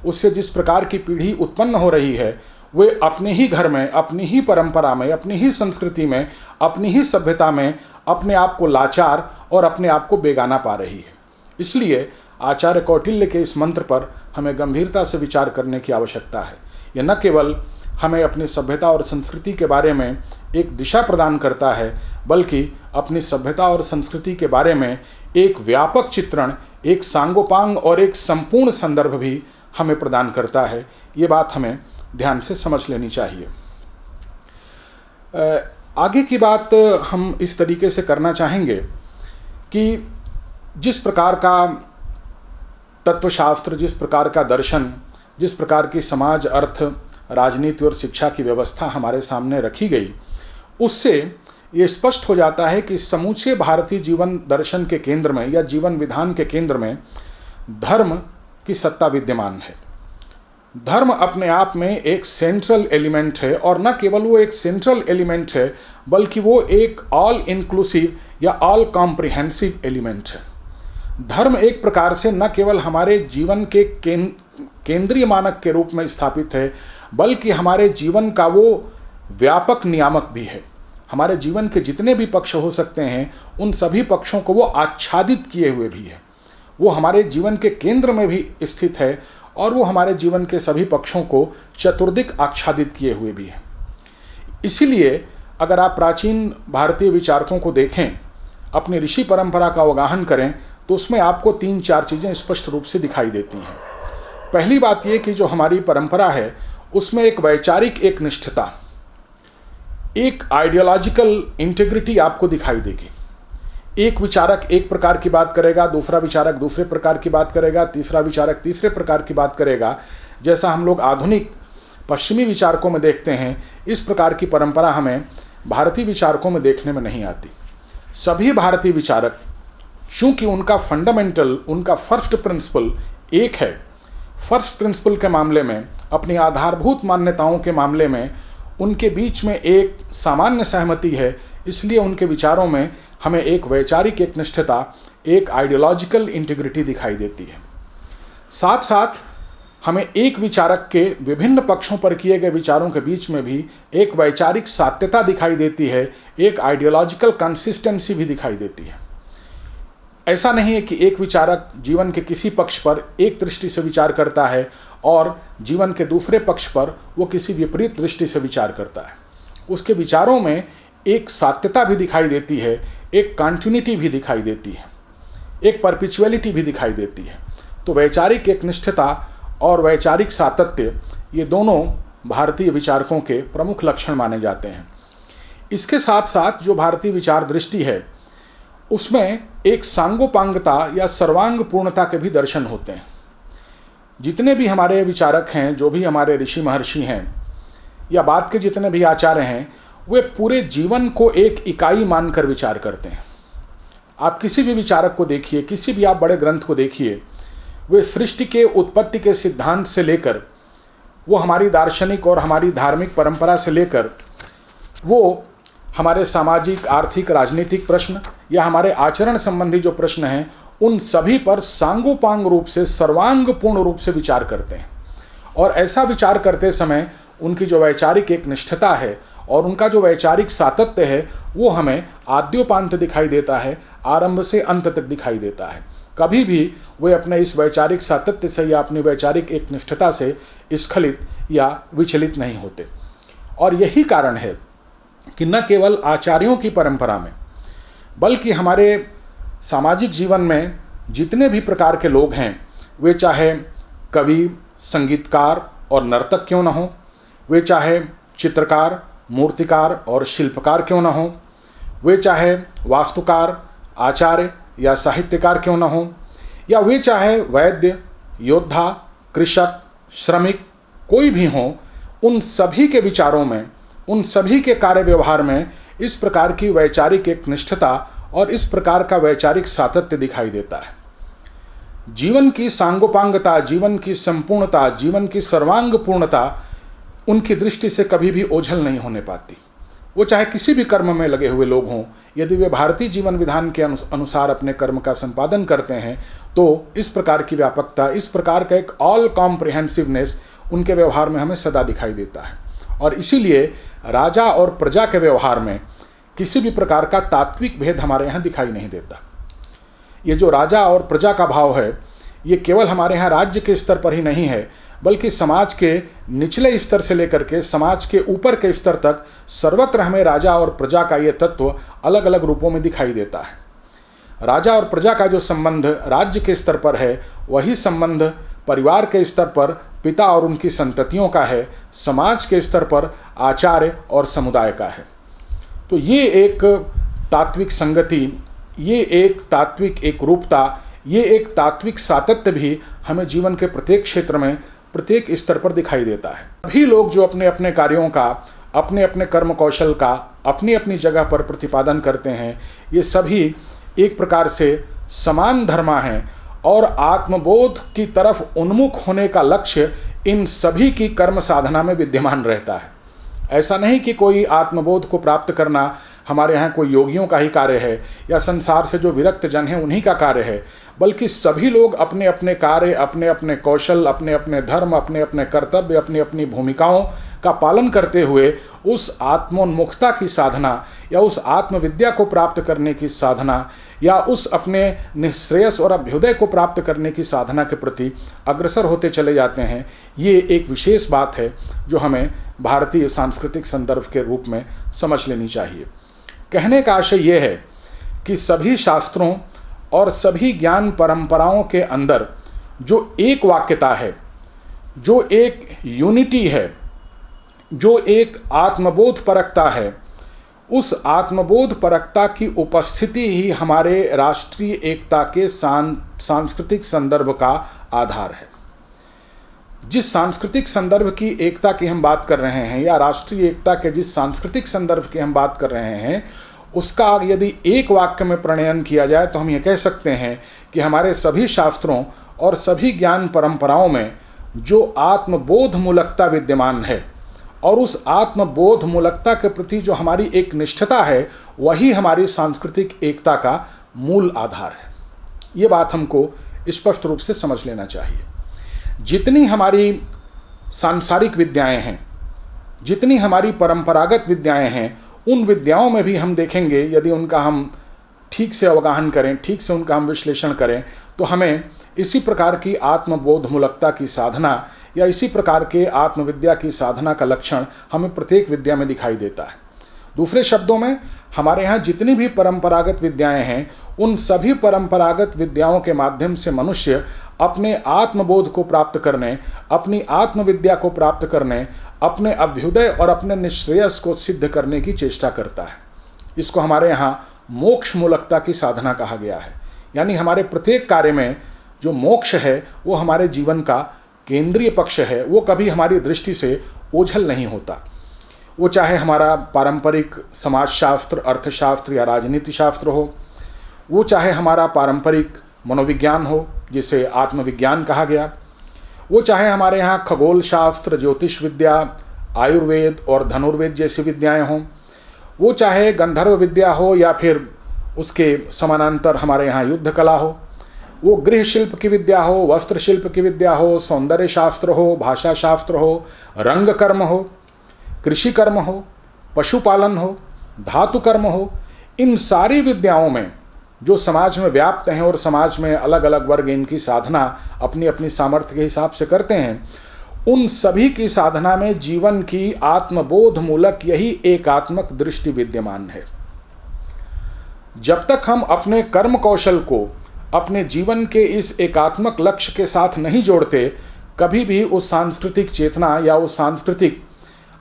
उससे जिस प्रकार की पीढ़ी उत्पन्न हो रही है, वे अपने ही घर में, अपनी ही परंपरा में, अपनी ही संस्कृति में, अपनी ही सभ्यता में अपने आप को लाचार और अपने आप को बेगाना पा रही है। इसलिए आचार्य कौटिल्य के इस मंत्र पर हमें गंभीरता से विचार करने की आवश्यकता है। यह न केवल हमें अपनी सभ्यता और संस्कृति के बारे में एक दिशा प्रदान करता है, बल्कि अपनी सभ्यता और संस्कृति के बारे में एक व्यापक चित्रण, एक सांगोपांग और एक संपूर्ण संदर्भ भी हमें प्रदान करता है। ये बात हमें ध्यान से समझ लेनी चाहिए। आगे की बात हम इस तरीके से करना चाहेंगे कि जिस प्रकार का तत्वशास्त्र, जिस प्रकार का दर्शन, जिस प्रकार की समाज, अर्थ, राजनीति और शिक्षा की व्यवस्था हमारे सामने रखी गई, उससे ये स्पष्ट हो जाता है कि समूचे भारतीय जीवन दर्शन के केंद्र में या जीवन विधान के केंद्र में धर्म की सत्ता विद्यमान है। धर्म अपने आप में एक सेंट्रल एलिमेंट है, और न केवल वो एक सेंट्रल एलिमेंट है बल्कि वो एक ऑल इंक्लूसिव या ऑल कॉम्प्रिहेंसिव एलिमेंट है। धर्म एक प्रकार से न केवल हमारे जीवन के केंद्रीय मानक के रूप में स्थापित है, बल्कि हमारे जीवन का वो व्यापक नियामक भी है। हमारे जीवन के जितने भी पक्ष हो सकते हैं, उन सभी पक्षों को वो आच्छादित किए हुए भी है। वो हमारे जीवन के केंद्र में भी स्थित है, और वो हमारे जीवन के सभी पक्षों को चतुर्दिक आच्छादित किए हुए भी है। इसीलिए अगर आप प्राचीन भारतीय विचारकों को देखें, अपनी ऋषि परंपरा का अवगाहन करें, तो उसमें आपको 3-4 चीज़ें स्पष्ट रूप से दिखाई देती हैं। पहली बात ये कि जो हमारी परंपरा है उसमें एक वैचारिक एक निष्ठता, एक आइडियोलॉजिकल इंटीग्रिटी आपको दिखाई देगी। एक विचारक एक प्रकार की बात करेगा, दूसरा विचारक दूसरे प्रकार की बात करेगा, तीसरा विचारक तीसरे प्रकार की बात करेगा। जैसा हम लोग आधुनिक पश्चिमी विचारकों में देखते हैं, इस प्रकार की परंपरा हमें भारतीय विचारकों में देखने में नहीं आती। सभी भारतीय विचारक, चूँकि उनका फंडामेंटल, उनका फर्स्ट प्रिंसिपल एक है, फर्स्ट प्रिंसिपल के मामले में, अपनी आधारभूत मान्यताओं के मामले में उनके बीच में एक सामान्य सहमति है, इसलिए उनके विचारों में हमें एक वैचारिक एक निष्ठता, एक आइडियोलॉजिकल इंटीग्रिटी दिखाई देती है। साथ साथ हमें एक विचारक के विभिन्न पक्षों पर किए गए विचारों के बीच में भी एक वैचारिक सात्यता दिखाई देती है, एक आइडियोलॉजिकल कंसिस्टेंसी भी दिखाई देती है। ऐसा नहीं है कि एक विचारक जीवन के किसी पक्ष पर एक दृष्टि से विचार करता है और जीवन के दूसरे पक्ष पर वो किसी विपरीत दृष्टि से विचार करता है। उसके विचारों में एक सात्यता भी दिखाई देती है, एक कंटिन्यूटी भी दिखाई देती है, एक परपिचुअलिटी भी दिखाई देती है। तो वैचारिक एक निष्ठता और वैचारिक सातत्य, ये दोनों भारतीय विचारकों के प्रमुख लक्षण माने जाते हैं। इसके साथ साथ जो भारतीय विचार दृष्टि है, उसमें एक सांगोपांगता या सर्वांग पूर्णता के भी दर्शन होते हैं। जितने भी हमारे विचारक हैं, जो भी हमारे ऋषि महर्षि हैं या बाद के जितने भी आचार्य हैं, वे पूरे जीवन को एक इकाई मानकर विचार करते हैं। आप किसी भी विचारक को देखिए, किसी भी आप बड़े ग्रंथ को देखिए, वे सृष्टि के उत्पत्ति के सिद्धांत से लेकर, वो हमारी दार्शनिक और हमारी धार्मिक परंपरा से लेकर, वो हमारे सामाजिक, आर्थिक, राजनीतिक प्रश्न या हमारे आचरण संबंधी जो प्रश्न हैं, उन सभी पर सांगोपांग रूप से, सर्वांगपूर्ण रूप से विचार करते हैं। और ऐसा विचार करते समय उनकी जो वैचारिक एक निष्ठता है और उनका जो वैचारिक सातत्य है, वो हमें आद्योपांत दिखाई देता है, आरंभ से अंत तक दिखाई देता है। कभी भी वे अपने इस वैचारिक सातत्य से या अपनी वैचारिक एक निष्ठता से स्खलित या विचलित नहीं होते। और यही कारण है कि न केवल आचार्यों की परंपरा में बल्कि हमारे सामाजिक जीवन में जितने भी प्रकार के लोग हैं, वे चाहे कवि, संगीतकार और नर्तक क्यों न हों, वे चाहे चित्रकार, मूर्तिकार और शिल्पकार क्यों न हों, वे चाहे वास्तुकार, आचार्य या साहित्यकार क्यों न हों, या वे चाहे वैद्य, योद्धा, कृषक, श्रमिक कोई भी हों, उन सभी के विचारों में, उन सभी के कार्य व्यवहार में इस प्रकार की वैचारिक एक निष्ठता और इस प्रकार का वैचारिक सातत्य दिखाई देता है। जीवन की सांगोपांगता, जीवन की संपूर्णता, जीवन की सर्वांग पूर्णता उनकी दृष्टि से कभी भी ओझल नहीं होने पाती। वो चाहे किसी भी कर्म में लगे हुए लोग हों, यदि वे भारतीय जीवन विधान के अनुसार अपने कर्म का संपादन करते हैं तो इस प्रकार की व्यापकता, इस प्रकार का एक ऑल कॉम्प्रिहेंसिवनेस उनके व्यवहार में हमें सदा दिखाई देता है। और इसीलिए राजा और प्रजा के व्यवहार में किसी भी प्रकार का तात्विक भेद हमारे यहाँ दिखाई नहीं देता। ये जो राजा और प्रजा का भाव है, ये केवल हमारे यहाँ राज्य के स्तर पर ही नहीं है, बल्कि समाज के निचले स्तर से लेकर के समाज के ऊपर के स्तर तक सर्वत्र हमें राजा और प्रजा का ये तत्व अलग अलग रूपों में दिखाई देता है। राजा और प्रजा का जो संबंध राज्य के स्तर पर है, वही संबंध परिवार के स्तर पर पिता और उनकी संततियों का है, समाज के स्तर पर आचार्य और समुदाय का है। तो ये एक तात्विक संगति, ये एक तात्विक एक रूपता, ये एक तात्विक सातत्य भी हमें जीवन के प्रत्येक क्षेत्र में, प्रत्येक स्तर पर दिखाई देता है। सभी लोग जो अपने अपने कार्यों का, अपने अपने कर्म कौशल का अपनी अपनी जगह पर प्रतिपादन करते हैं, ये सभी एक प्रकार से समान धर्मा हैं और आत्मबोध की तरफ उन्मुख होने का लक्ष्य इन सभी की कर्म साधना में विद्यमान रहता है। ऐसा नहीं कि कोई आत्मबोध को प्राप्त करना हमारे यहाँ कोई योगियों का ही कार्य है या संसार से जो विरक्त जन हैं उन्हीं का कार्य है, बल्कि सभी लोग अपने अपने कार्य, अपने अपने कौशल, अपने अपने धर्म, अपने अपने कर्तव्य, अपनी अपनी भूमिकाओं का पालन करते हुए उस आत्मोन्मुखता की साधना या उस आत्मविद्या को प्राप्त करने की साधना या उस अपने निःश्रेयस और अभ्युदय को प्राप्त करने की साधना के प्रति अग्रसर होते चले जाते हैं। ये एक विशेष बात है जो हमें भारतीय सांस्कृतिक संदर्भ के रूप में समझ लेनी चाहिए। कहने का आशय ये है कि सभी शास्त्रों और सभी ज्ञान परंपराओं के अंदर जो एक वाक्यता है, जो एक यूनिटी है, जो एक आत्मबोध परकता है, उस आत्मबोध परकता की उपस्थिति ही हमारे राष्ट्रीय एकता के सांस्कृतिक संदर्भ का आधार है। जिस सांस्कृतिक संदर्भ की एकता की हम बात कर रहे हैं या राष्ट्रीय एकता के जिस सांस्कृतिक संदर्भ की हम बात कर रहे हैं, उसका यदि एक वाक्य में प्रणयन किया जाए तो हम ये कह सकते हैं कि हमारे सभी शास्त्रों और सभी ज्ञान परंपराओं में जो आत्मबोध मूलकता विद्यमान है और उस आत्मबोध मूलकता के प्रति जो हमारी एक निष्ठता है, वही हमारी सांस्कृतिक एकता का मूल आधार है। ये बात हमको स्पष्ट रूप से समझ लेना चाहिए। जितनी हमारी सांसारिक विद्याएं हैं, जितनी हमारी परंपरागत विद्याएं हैं, उन विद्याओं में भी हम देखेंगे, यदि उनका हम ठीक से अवगाहन करें, ठीक से उनका हम विश्लेषण करें, तो हमें इसी प्रकार की आत्मबोध मूलकता की साधना या इसी प्रकार के आत्मविद्या की साधना का लक्षण हमें प्रत्येक विद्या में दिखाई देता है। दूसरे शब्दों में, हमारे यहाँ जितनी भी परंपरागत विद्याएं हैं, उन सभी परंपरागत विद्याओं के माध्यम से मनुष्य अपने आत्मबोध को प्राप्त करने, अपनी आत्मविद्या को प्राप्त करने, अपने अभ्युदय और अपने निःश्रेयस को सिद्ध करने की चेष्टा करता है। इसको हमारे यहाँ मोक्ष मूलकता की साधना कहा गया है। यानी हमारे प्रत्येक कार्य में जो मोक्ष है वो हमारे जीवन का केंद्रीय पक्ष है, वो कभी हमारी दृष्टि से ओझल नहीं होता। वो चाहे हमारा पारंपरिक समाजशास्त्र, अर्थशास्त्र या राजनीति शास्त्र हो, वो चाहे हमारा पारंपरिक मनोविज्ञान हो जिसे आत्मविज्ञान कहा गया, वो चाहे हमारे यहाँ खगोल शास्त्र, ज्योतिष विद्या, आयुर्वेद और धनुर्वेद जैसी विद्याएं हों, वो चाहे गंधर्व विद्या हो या फिर उसके समानांतर हमारे यहाँ युद्ध कला हो, वो गृह शिल्प की विद्या हो, वस्त्र शिल्प की विद्या हो, सौंदर्य शास्त्र हो, भाषा शास्त्र हो, रंग कर्म हो, कृषि कर्म हो, पशुपालन हो, धातु कर्म हो, इन सारी विद्याओं में जो समाज में व्याप्त हैं और समाज में अलग अलग वर्ग इनकी साधना अपनी अपनी सामर्थ्य के हिसाब से करते हैं, उन सभी की साधना में जीवन की आत्मबोध मूलक यही एकात्मक दृष्टि विद्यमान है। जब तक हम अपने कर्म कौशल को अपने जीवन के इस एकात्मक लक्ष्य के साथ नहीं जोड़ते, कभी भी उस सांस्कृतिक चेतना या उस सांस्कृतिक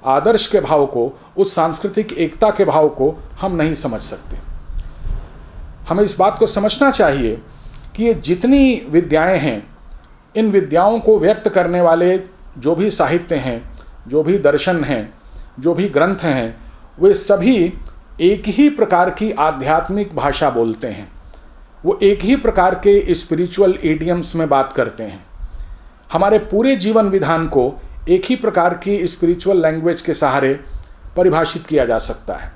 आदर्श के भाव को, उस सांस्कृतिक एकता के भाव को हम नहीं समझ सकते। हमें इस बात को समझना चाहिए कि ये जितनी विद्याएं हैं, इन विद्याओं को व्यक्त करने वाले जो भी साहित्य हैं, जो भी दर्शन हैं, जो भी ग्रंथ हैं, वे सभी एक ही प्रकार की आध्यात्मिक भाषा बोलते हैं। वो एक ही प्रकार के स्पिरिचुअल इडियम्स में बात करते हैं। हमारे पूरे जीवन विधान को एक ही प्रकार की स्पिरिचुअल लैंग्वेज के सहारे परिभाषित किया जा सकता है।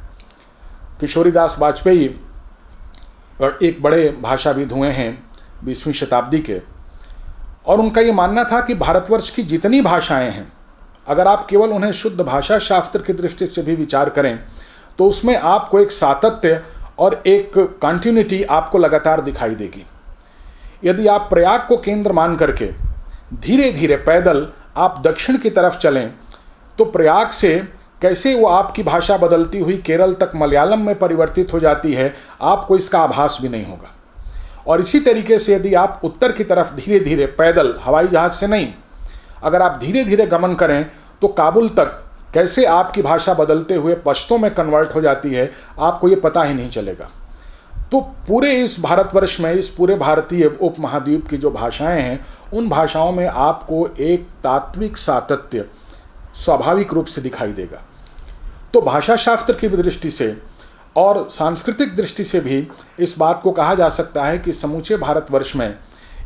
किशोरीदास वाजपेयी और एक बड़े भाषाविद हुए हैं 20वीं शताब्दी के, और उनका ये मानना था कि भारतवर्ष की जितनी भाषाएं हैं, अगर आप केवल उन्हें शुद्ध भाषा शास्त्र की दृष्टि से भी विचार करें तो उसमें आपको एक सातत्य और एक कंटिन्यूटी आपको लगातार दिखाई देगी। यदि आप प्रयाग को केंद्र मान करके धीरे धीरे पैदल आप दक्षिण की तरफ चलें तो प्रयाग से कैसे वो आपकी भाषा बदलती हुई केरल तक मलयालम में परिवर्तित हो जाती है, आपको इसका आभास भी नहीं होगा। और इसी तरीके से यदि आप उत्तर की तरफ धीरे धीरे पैदल, हवाई जहाज से नहीं, अगर आप धीरे धीरे गमन करें तो काबुल तक कैसे आपकी भाषा बदलते हुए पश्तो में कन्वर्ट हो जाती है, आपको ये पता ही नहीं चलेगा। तो पूरे इस भारतवर्ष में, इस पूरे भारतीय उपमहाद्वीप की जो भाषाएं हैं, उन भाषाओं में आपको एक तात्विक सातत्य स्वाभाविक रूप से दिखाई देगा। तो भाषा शास्त्र की दृष्टि से और सांस्कृतिक दृष्टि से भी इस बात को कहा जा सकता है कि समूचे भारतवर्ष में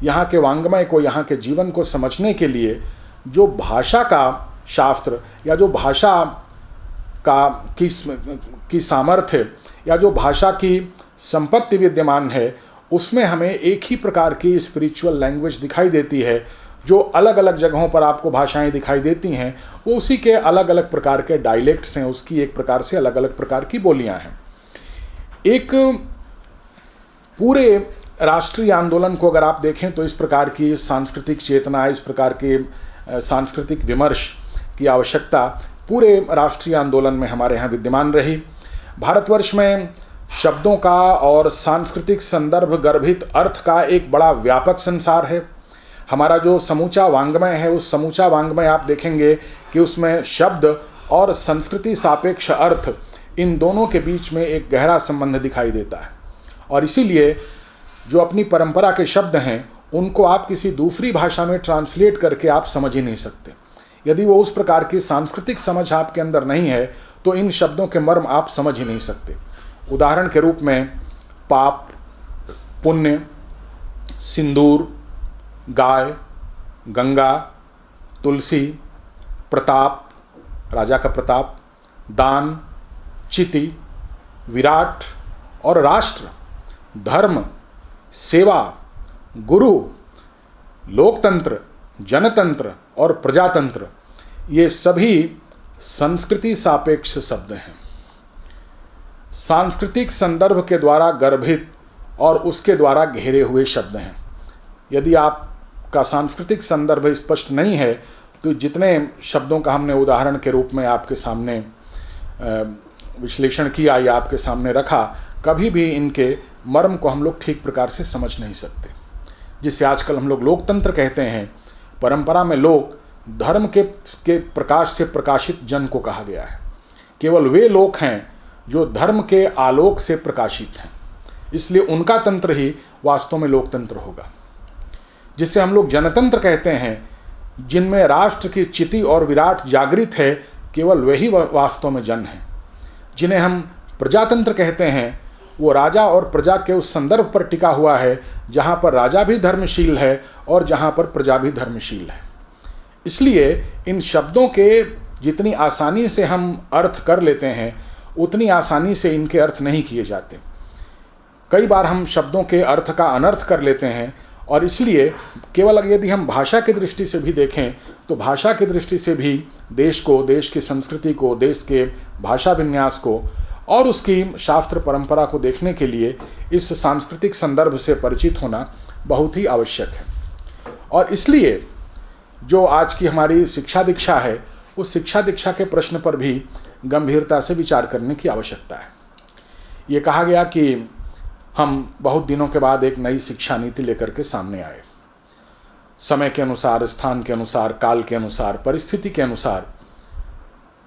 यहाँ के वांग्मय को, यहाँ के जीवन को समझने के लिए जो भाषा का शास्त्र या जो भाषा का की सामर्थ्य या जो भाषा की संपत्ति विद्यमान है, उसमें हमें एक ही प्रकार की स्पिरिचुअल लैंग्वेज दिखाई देती है। जो अलग अलग जगहों पर आपको भाषाएं दिखाई देती हैं, वो उसी के अलग अलग प्रकार के डायलेक्ट्स हैं, उसकी एक प्रकार से अलग अलग प्रकार की बोलियां हैं। एक पूरे राष्ट्रीय आंदोलन को अगर आप देखें तो इस प्रकार की सांस्कृतिक चेतना, इस प्रकार के सांस्कृतिक विमर्श की आवश्यकता पूरे राष्ट्रीय आंदोलन में हमारे यहाँ विद्यमान रही। भारतवर्ष में शब्दों का और सांस्कृतिक संदर्भ गर्भित अर्थ का एक बड़ा व्यापक संसार है। हमारा जो समूचा वांग्मय है, उस समूचा वांग्मय आप देखेंगे कि उसमें शब्द और संस्कृति सापेक्ष अर्थ, इन दोनों के बीच में एक गहरा संबंध दिखाई देता है। और इसीलिए जो अपनी परंपरा के शब्द हैं, उनको आप किसी दूसरी भाषा में ट्रांसलेट करके आप समझ ही नहीं सकते। यदि वो उस प्रकार की सांस्कृतिक समझ आपके अंदर नहीं है तो इन शब्दों के मर्म आप समझ ही नहीं सकते। उदाहरण के रूप में पाप, पुण्य, सिंदूर, गाय, गंगा, तुलसी, प्रताप, राजा का प्रताप, दान, चिति, विराट और राष्ट्र, धर्म, सेवा, गुरु, लोकतंत्र, जनतंत्र और प्रजातंत्र, ये सभी संस्कृति सापेक्ष शब्द हैं। सांस्कृतिक संदर्भ के द्वारा गर्भित और उसके द्वारा घेरे हुए शब्द हैं। यदि आपका सांस्कृतिक संदर्भ स्पष्ट नहीं है तो जितने शब्दों का हमने उदाहरण के रूप में आपके सामने विश्लेषण किया या आपके सामने रखा, कभी भी इनके मर्म को हम लोग ठीक प्रकार से समझ नहीं सकते। जिसे आजकल हम लोग लोकतंत्र कहते हैं, परंपरा में लोक धर्म के प्रकाश से प्रकाशित जन को कहा गया है। केवल वे लोग हैं जो धर्म के आलोक से प्रकाशित हैं, इसलिए उनका तंत्र ही वास्तव में लोकतंत्र होगा। जिसे हम लोग जनतंत्र कहते हैं, जिनमें राष्ट्र की चिति और विराट जागृत है, केवल वही वास्तव में जन हैं। जिन्हें हम प्रजातंत्र कहते हैं, वो राजा और प्रजा के उस संदर्भ पर टिका हुआ है जहाँ पर राजा भी धर्मशील है और जहाँ पर प्रजा भी धर्मशील है। इसलिए इन शब्दों के जितनी आसानी से हम अर्थ कर लेते हैं, उतनी आसानी से इनके अर्थ नहीं किए जाते। कई बार हम शब्दों के अर्थ का अनर्थ कर लेते हैं, और इसलिए केवल यदि हम भाषा की दृष्टि से भी देखें तो भाषा की दृष्टि से भी देश को, देश की संस्कृति को, देश के भाषा विन्यास को और उसकी शास्त्र परंपरा को देखने के लिए इस सांस्कृतिक संदर्भ से परिचित होना बहुत ही आवश्यक है। और इसलिए जो आज की हमारी शिक्षा दीक्षा है, उस शिक्षा दीक्षा के प्रश्न पर भी गंभीरता से विचार करने की आवश्यकता है। ये कहा गया कि हम बहुत दिनों के बाद एक नई शिक्षा नीति लेकर के सामने आए। समय के अनुसार, स्थान के अनुसार, काल के अनुसार, परिस्थिति के अनुसार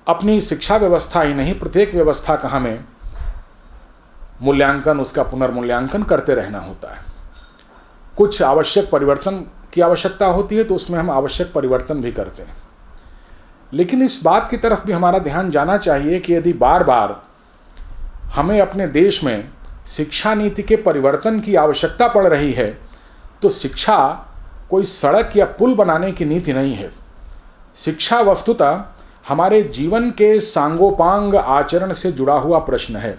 अपनी शिक्षा व्यवस्था ही नहीं, प्रत्येक व्यवस्था का हमें मूल्यांकन, उसका पुनर्मूल्यांकन करते रहना होता है। कुछ आवश्यक परिवर्तन की आवश्यकता होती है तो उसमें हम आवश्यक परिवर्तन भी करते हैं। लेकिन इस बात की तरफ भी हमारा ध्यान जाना चाहिए कि यदि बार बार हमें अपने देश में शिक्षा नीति के परिवर्तन की आवश्यकता पड़ रही है तो शिक्षा कोई सड़क या पुल बनाने की नीति नहीं है। शिक्षा वस्तुतः हमारे जीवन के सांगोपांग आचरण से जुड़ा हुआ प्रश्न है।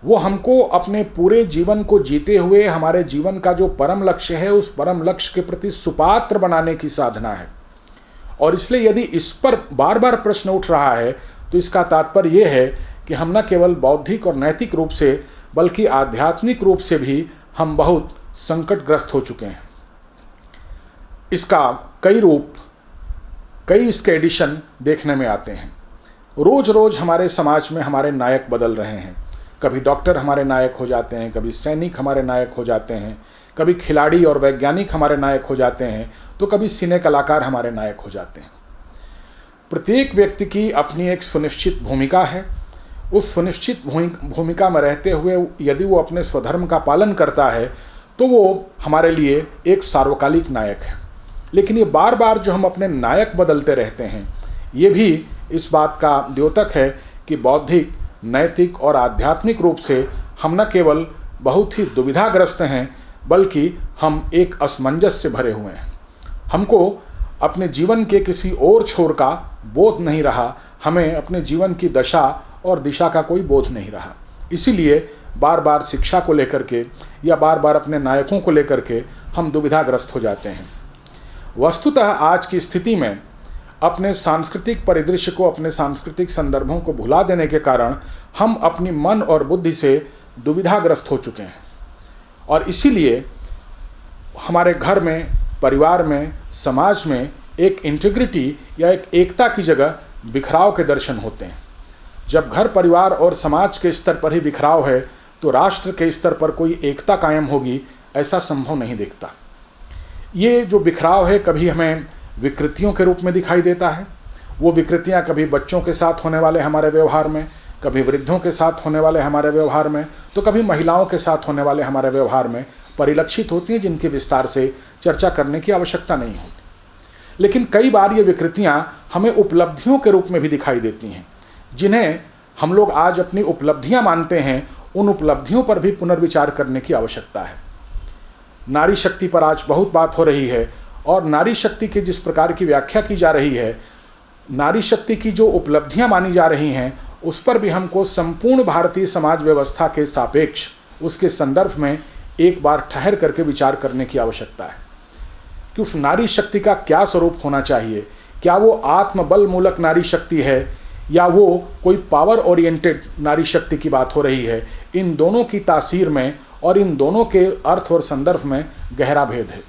वो हमको अपने पूरे जीवन को जीते हुए हमारे जीवन का जो परम लक्ष्य है, उस परम लक्ष्य के प्रति सुपात्र बनाने की साधना है। और इसलिए यदि इस पर बार बार प्रश्न उठ रहा है तो इसका तात्पर्य यह है कि हम न केवल बौद्धिक और नैतिक रूप से बल्कि आध्यात्मिक रूप से भी हम बहुत संकटग्रस्त हो चुके हैं। इसका कई रूप, कई इसके एडिशन देखने में आते हैं। रोज रोज हमारे समाज में हमारे नायक बदल रहे हैं। कभी डॉक्टर हमारे नायक हो जाते हैं, कभी सैनिक हमारे नायक हो जाते हैं, कभी खिलाड़ी और वैज्ञानिक हमारे नायक हो जाते हैं, तो कभी सिने कलाकार हमारे नायक हो जाते हैं। प्रत्येक व्यक्ति की अपनी एक सुनिश्चित भूमिका है। उस सुनिश्चित भूमिका में रहते हुए यदि वो अपने स्वधर्म का पालन करता है तो वो हमारे लिए एक सार्वकालिक नायक है। लेकिन ये बार बार जो हम अपने नायक बदलते रहते हैं, ये भी इस बात का द्योतक है कि बौद्धिक, नैतिक और आध्यात्मिक रूप से हम न केवल बहुत ही दुविधाग्रस्त हैं बल्कि हम एक असमंजस से भरे हुए हैं। हमको अपने जीवन के किसी और छोर का बोध नहीं रहा, हमें अपने जीवन की दशा और दिशा का कोई बोध नहीं रहा। इसीलिए बार बार शिक्षा को लेकर के या बार बार अपने नायकों को लेकर के हम दुविधाग्रस्त हो जाते हैं। वस्तुतः आज की स्थिति में अपने सांस्कृतिक परिदृश्य को, अपने सांस्कृतिक संदर्भों को भुला देने के कारण हम अपनी मन और बुद्धि से दुविधाग्रस्त हो चुके हैं। और इसीलिए हमारे घर में, परिवार में, समाज में एक इंटीग्रिटी या एक एकता की जगह बिखराव के दर्शन होते हैं। जब घर, परिवार और समाज के स्तर पर ही बिखराव है तो राष्ट्र के स्तर पर कोई एकता कायम होगी, ऐसा संभव नहीं दिखता। ये जो बिखराव है कभी हमें विकृतियों के रूप में दिखाई देता है। वो विकृतियाँ कभी बच्चों के साथ होने वाले हमारे व्यवहार में, कभी वृद्धों के साथ होने वाले हमारे व्यवहार में, तो कभी महिलाओं के साथ होने वाले हमारे व्यवहार में परिलक्षित होती हैं, जिनकी विस्तार से चर्चा करने की आवश्यकता नहीं होती। लेकिन कई बार ये विकृतियाँ हमें उपलब्धियों के रूप में भी दिखाई देती हैं, जिन्हें हम लोग आज अपनी उपलब्धियाँ मानते हैं। उन उपलब्धियों पर भी पुनर्विचार करने की आवश्यकता है। नारी शक्ति पर आज बहुत बात हो रही है और नारी शक्ति की जिस प्रकार की व्याख्या की जा रही है, नारी शक्ति की जो उपलब्धियां मानी जा रही हैं, उस पर भी हमको संपूर्ण भारतीय समाज व्यवस्था के सापेक्ष, उसके संदर्भ में एक बार ठहर करके विचार करने की आवश्यकता है कि उस नारी शक्ति का क्या स्वरूप होना चाहिए। क्या वो आत्मबल मूलक नारी शक्ति है या वो कोई पावर ओरिएंटेड नारी शक्ति की बात हो रही है। इन दोनों की तासीर में और इन दोनों के अर्थ और संदर्भ में गहरा भेद है।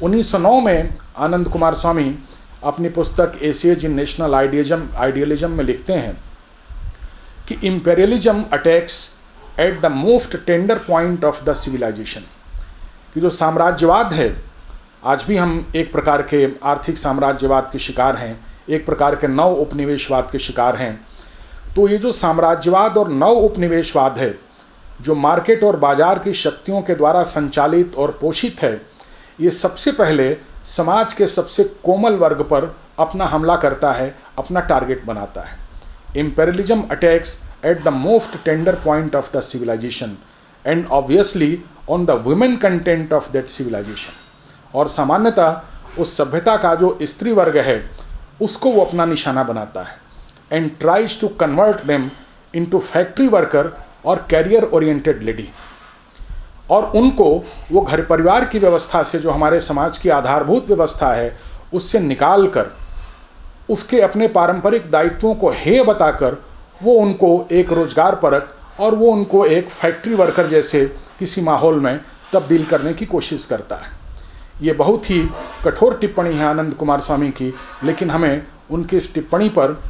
1909 में आनंद कुमार स्वामी अपनी पुस्तक एसेज इन नेशनल आइडियलिज्म में लिखते हैं कि imperialism attacks at the most tender point of the civilisation, कि जो साम्राज्यवाद है, आज भी हम एक प्रकार के आर्थिक साम्राज्यवाद के शिकार हैं, एक प्रकार के नव उपनिवेशवाद के शिकार हैं। तो ये जो साम्राज्यवाद और नव उपनिवेशवाद है, जो मार्केट और बाजार की शक्तियों के द्वारा संचालित और पोषित है, ये सबसे पहले समाज के सबसे कोमल वर्ग पर अपना हमला करता है, अपना टारगेट बनाता है। Imperialism attacks at the most tender point of the civilisation and obviously on the women content of that civilisation. और सामान्यतः उस सभ्यता का जो स्त्री वर्ग है उसको वो अपना निशाना बनाता है and tries to convert them into factory worker और कैरियर ओरिएंटेड लेडी। और उनको वो घर परिवार की व्यवस्था से, जो हमारे समाज की आधारभूत व्यवस्था है, उससे निकाल कर उसके अपने पारंपरिक दायित्वों को हेय बताकर वो उनको एक रोजगार परक और वो उनको एक फैक्ट्री वर्कर जैसे किसी माहौल में तब्दील करने की कोशिश करता है। ये बहुत ही कठोर टिप्पणी है आनंद कुमार स्वामी की, लेकिन हमें उनकी इस टिप्पणी पर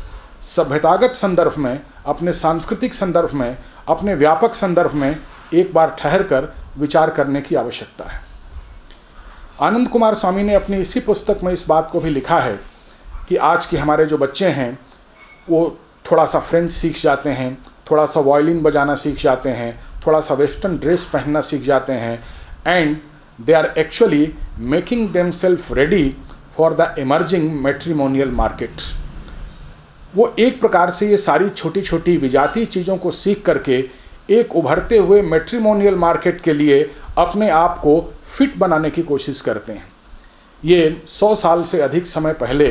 सभ्यतागत संदर्भ में, अपने सांस्कृतिक संदर्भ में, अपने व्यापक संदर्भ में एक बार ठहर कर विचार करने की आवश्यकता है। आनंद कुमार स्वामी ने अपनी इसी पुस्तक में इस बात को भी लिखा है कि आज के हमारे जो बच्चे हैं वो थोड़ा सा फ्रेंच सीख जाते हैं, थोड़ा सा वायलिन बजाना सीख जाते हैं, थोड़ा सा वेस्टर्न ड्रेस पहनना सीख जाते हैं, and they are actually making themselves ready for the emerging matrimonial market. वो एक प्रकार से ये सारी छोटी छोटी विजातीय चीज़ों को सीख करके एक उभरते हुए मैट्रिमोनियल मार्केट के लिए अपने आप को फिट बनाने की कोशिश करते हैं। ये 100 साल से अधिक समय पहले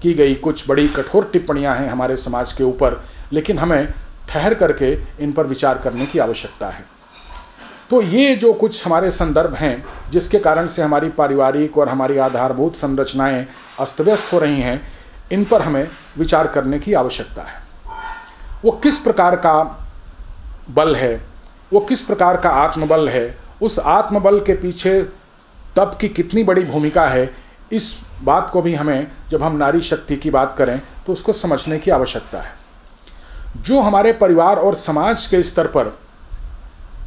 की गई कुछ बड़ी कठोर टिप्पणियां हैं हमारे समाज के ऊपर, लेकिन हमें ठहर करके इन पर विचार करने की आवश्यकता है। तो ये जो कुछ हमारे संदर्भ हैं जिसके कारण से हमारी पारिवारिक और हमारी आधारभूत संरचनाएं अस्त व्यस्त हो रही हैं, इन पर हमें विचार करने की आवश्यकता है। वो किस प्रकार का बल है, वो किस प्रकार का आत्मबल है, उस आत्मबल के पीछे तप की कितनी बड़ी भूमिका है, इस बात को भी हमें, जब हम नारी शक्ति की बात करें तो उसको समझने की आवश्यकता है। जो हमारे परिवार और समाज के स्तर पर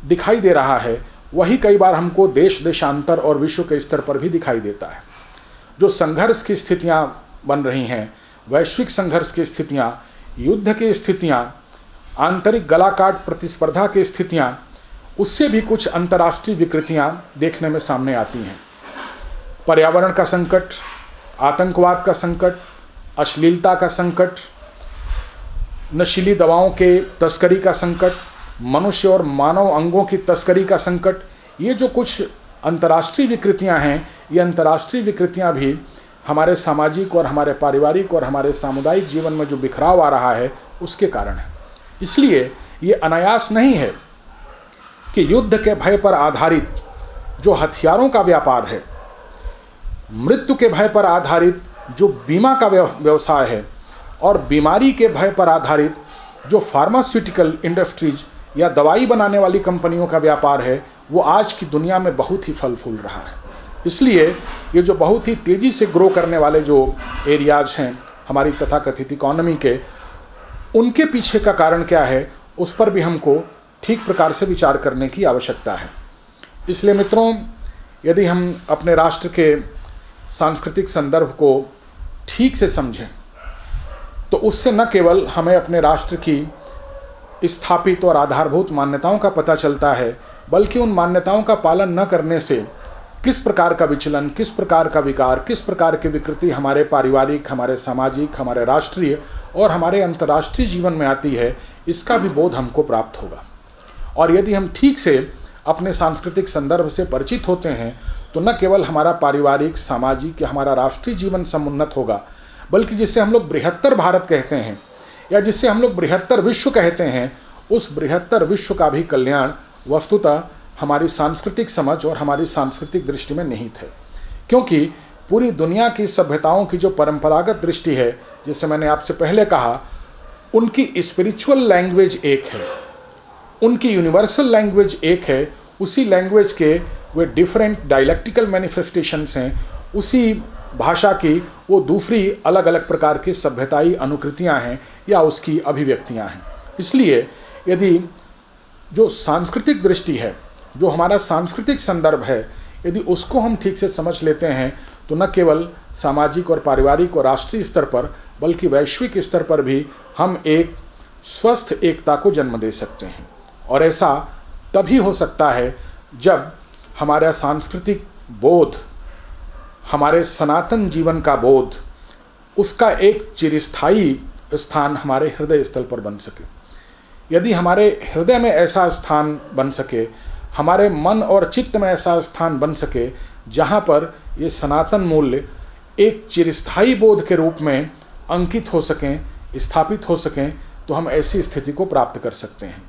दिखाई दे रहा है वही कई बार हमको देश देशांतर और विश्व के स्तर पर भी दिखाई देता है। जो संघर्ष की स्थितियां बन रही हैं, वैश्विक संघर्ष की स्थितियां, युद्ध की स्थितियां, आंतरिक गलाकाट प्रतिस्पर्धा की स्थितियां, उससे भी कुछ अंतर्राष्ट्रीय विकृतियां देखने में सामने आती हैं। पर्यावरण का संकट, आतंकवाद का संकट, अश्लीलता का संकट, नशीली दवाओं के तस्करी का संकट, मनुष्य और मानव अंगों की तस्करी का संकट, ये जो कुछ अंतर्राष्ट्रीय विकृतियां हैं, ये अंतर्राष्ट्रीय विकृतियां भी हमारे सामाजिक और हमारे पारिवारिक और हमारे सामुदायिक जीवन में जो बिखराव आ रहा है उसके कारण है। इसलिए ये अनायास नहीं है कि युद्ध के भय पर आधारित जो हथियारों का व्यापार है, मृत्यु के भय पर आधारित जो बीमा का व्यवसाय है, और बीमारी के भय पर आधारित जो फार्मास्यूटिकल इंडस्ट्रीज या दवाई बनाने वाली कंपनियों का व्यापार है, वो आज की दुनिया में बहुत ही फल फूल रहा है। इसलिए ये जो बहुत ही तेज़ी से ग्रो करने वाले जो एरियाज हैं हमारी तथाकथित इकोनॉमी के, उनके पीछे का कारण क्या है, उस पर भी हमको ठीक प्रकार से विचार करने की आवश्यकता है। इसलिए मित्रों, यदि हम अपने राष्ट्र के सांस्कृतिक संदर्भ को ठीक से समझें तो उससे न केवल हमें अपने राष्ट्र की स्थापित और आधारभूत मान्यताओं का पता चलता है, बल्कि उन मान्यताओं का पालन न करने से किस प्रकार का विचलन, किस प्रकार का विकार, किस प्रकार की विकृति हमारे पारिवारिक, हमारे सामाजिक, हमारे राष्ट्रीय और हमारे अंतर्राष्ट्रीय जीवन में आती है, इसका भी बोध हमको प्राप्त होगा। और यदि हम ठीक से अपने सांस्कृतिक संदर्भ से परिचित होते हैं तो न केवल हमारा पारिवारिक, सामाजिक या हमारा राष्ट्रीय जीवन समुन्नत होगा, बल्कि जिसे हम लोग बृहत्तर भारत कहते हैं या जिसे हम लोग बृहत्तर विश्व कहते हैं, उस बृहत्तर विश्व का भी कल्याण वस्तुतः हमारी सांस्कृतिक समझ और हमारी सांस्कृतिक दृष्टि में निहित है। क्योंकि पूरी दुनिया की सभ्यताओं की जो परंपरागत दृष्टि है, जिसे मैंने आपसे पहले कहा, उनकी स्पिरिचुअल लैंग्वेज एक है, उनकी यूनिवर्सल लैंग्वेज एक है, उसी लैंग्वेज के वे डिफरेंट डायलेक्टिकल मैनिफेस्टेशंस हैं, उसी भाषा की वो दूसरी अलग अलग प्रकार की सभ्यताई अनुकृतियां हैं या उसकी अभिव्यक्तियां हैं। इसलिए यदि जो सांस्कृतिक दृष्टि है, जो हमारा सांस्कृतिक संदर्भ है, यदि उसको हम ठीक से समझ लेते हैं तो न केवल सामाजिक और पारिवारिक और राष्ट्रीय स्तर पर बल्कि वैश्विक स्तर पर भी हम एक स्वस्थ एकता को जन्म दे सकते हैं। और ऐसा तभी हो सकता है जब हमारा सांस्कृतिक बोध, हमारे सनातन जीवन का बोध, उसका एक चिरस्थायी स्थान हमारे हृदय स्थल पर बन सके। यदि हमारे हृदय में ऐसा स्थान बन सके, हमारे मन और चित्त में ऐसा स्थान बन सके जहाँ पर ये सनातन मूल्य एक चिरस्थायी बोध के रूप में अंकित हो सकें, स्थापित हो सकें, तो हम ऐसी स्थिति को प्राप्त कर सकते हैं।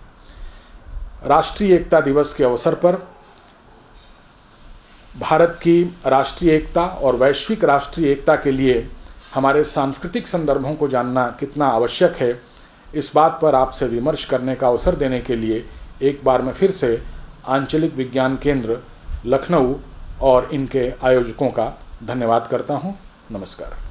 राष्ट्रीय एकता दिवस के अवसर पर भारत की राष्ट्रीय एकता और वैश्विक राष्ट्रीय एकता के लिए हमारे सांस्कृतिक संदर्भों को जानना कितना आवश्यक है, इस बात पर आपसे विमर्श करने का अवसर देने के लिए एक बार मैं फिर से आंचलिक विज्ञान केंद्र लखनऊ और इनके आयोजकों का धन्यवाद करता हूँ। नमस्कार।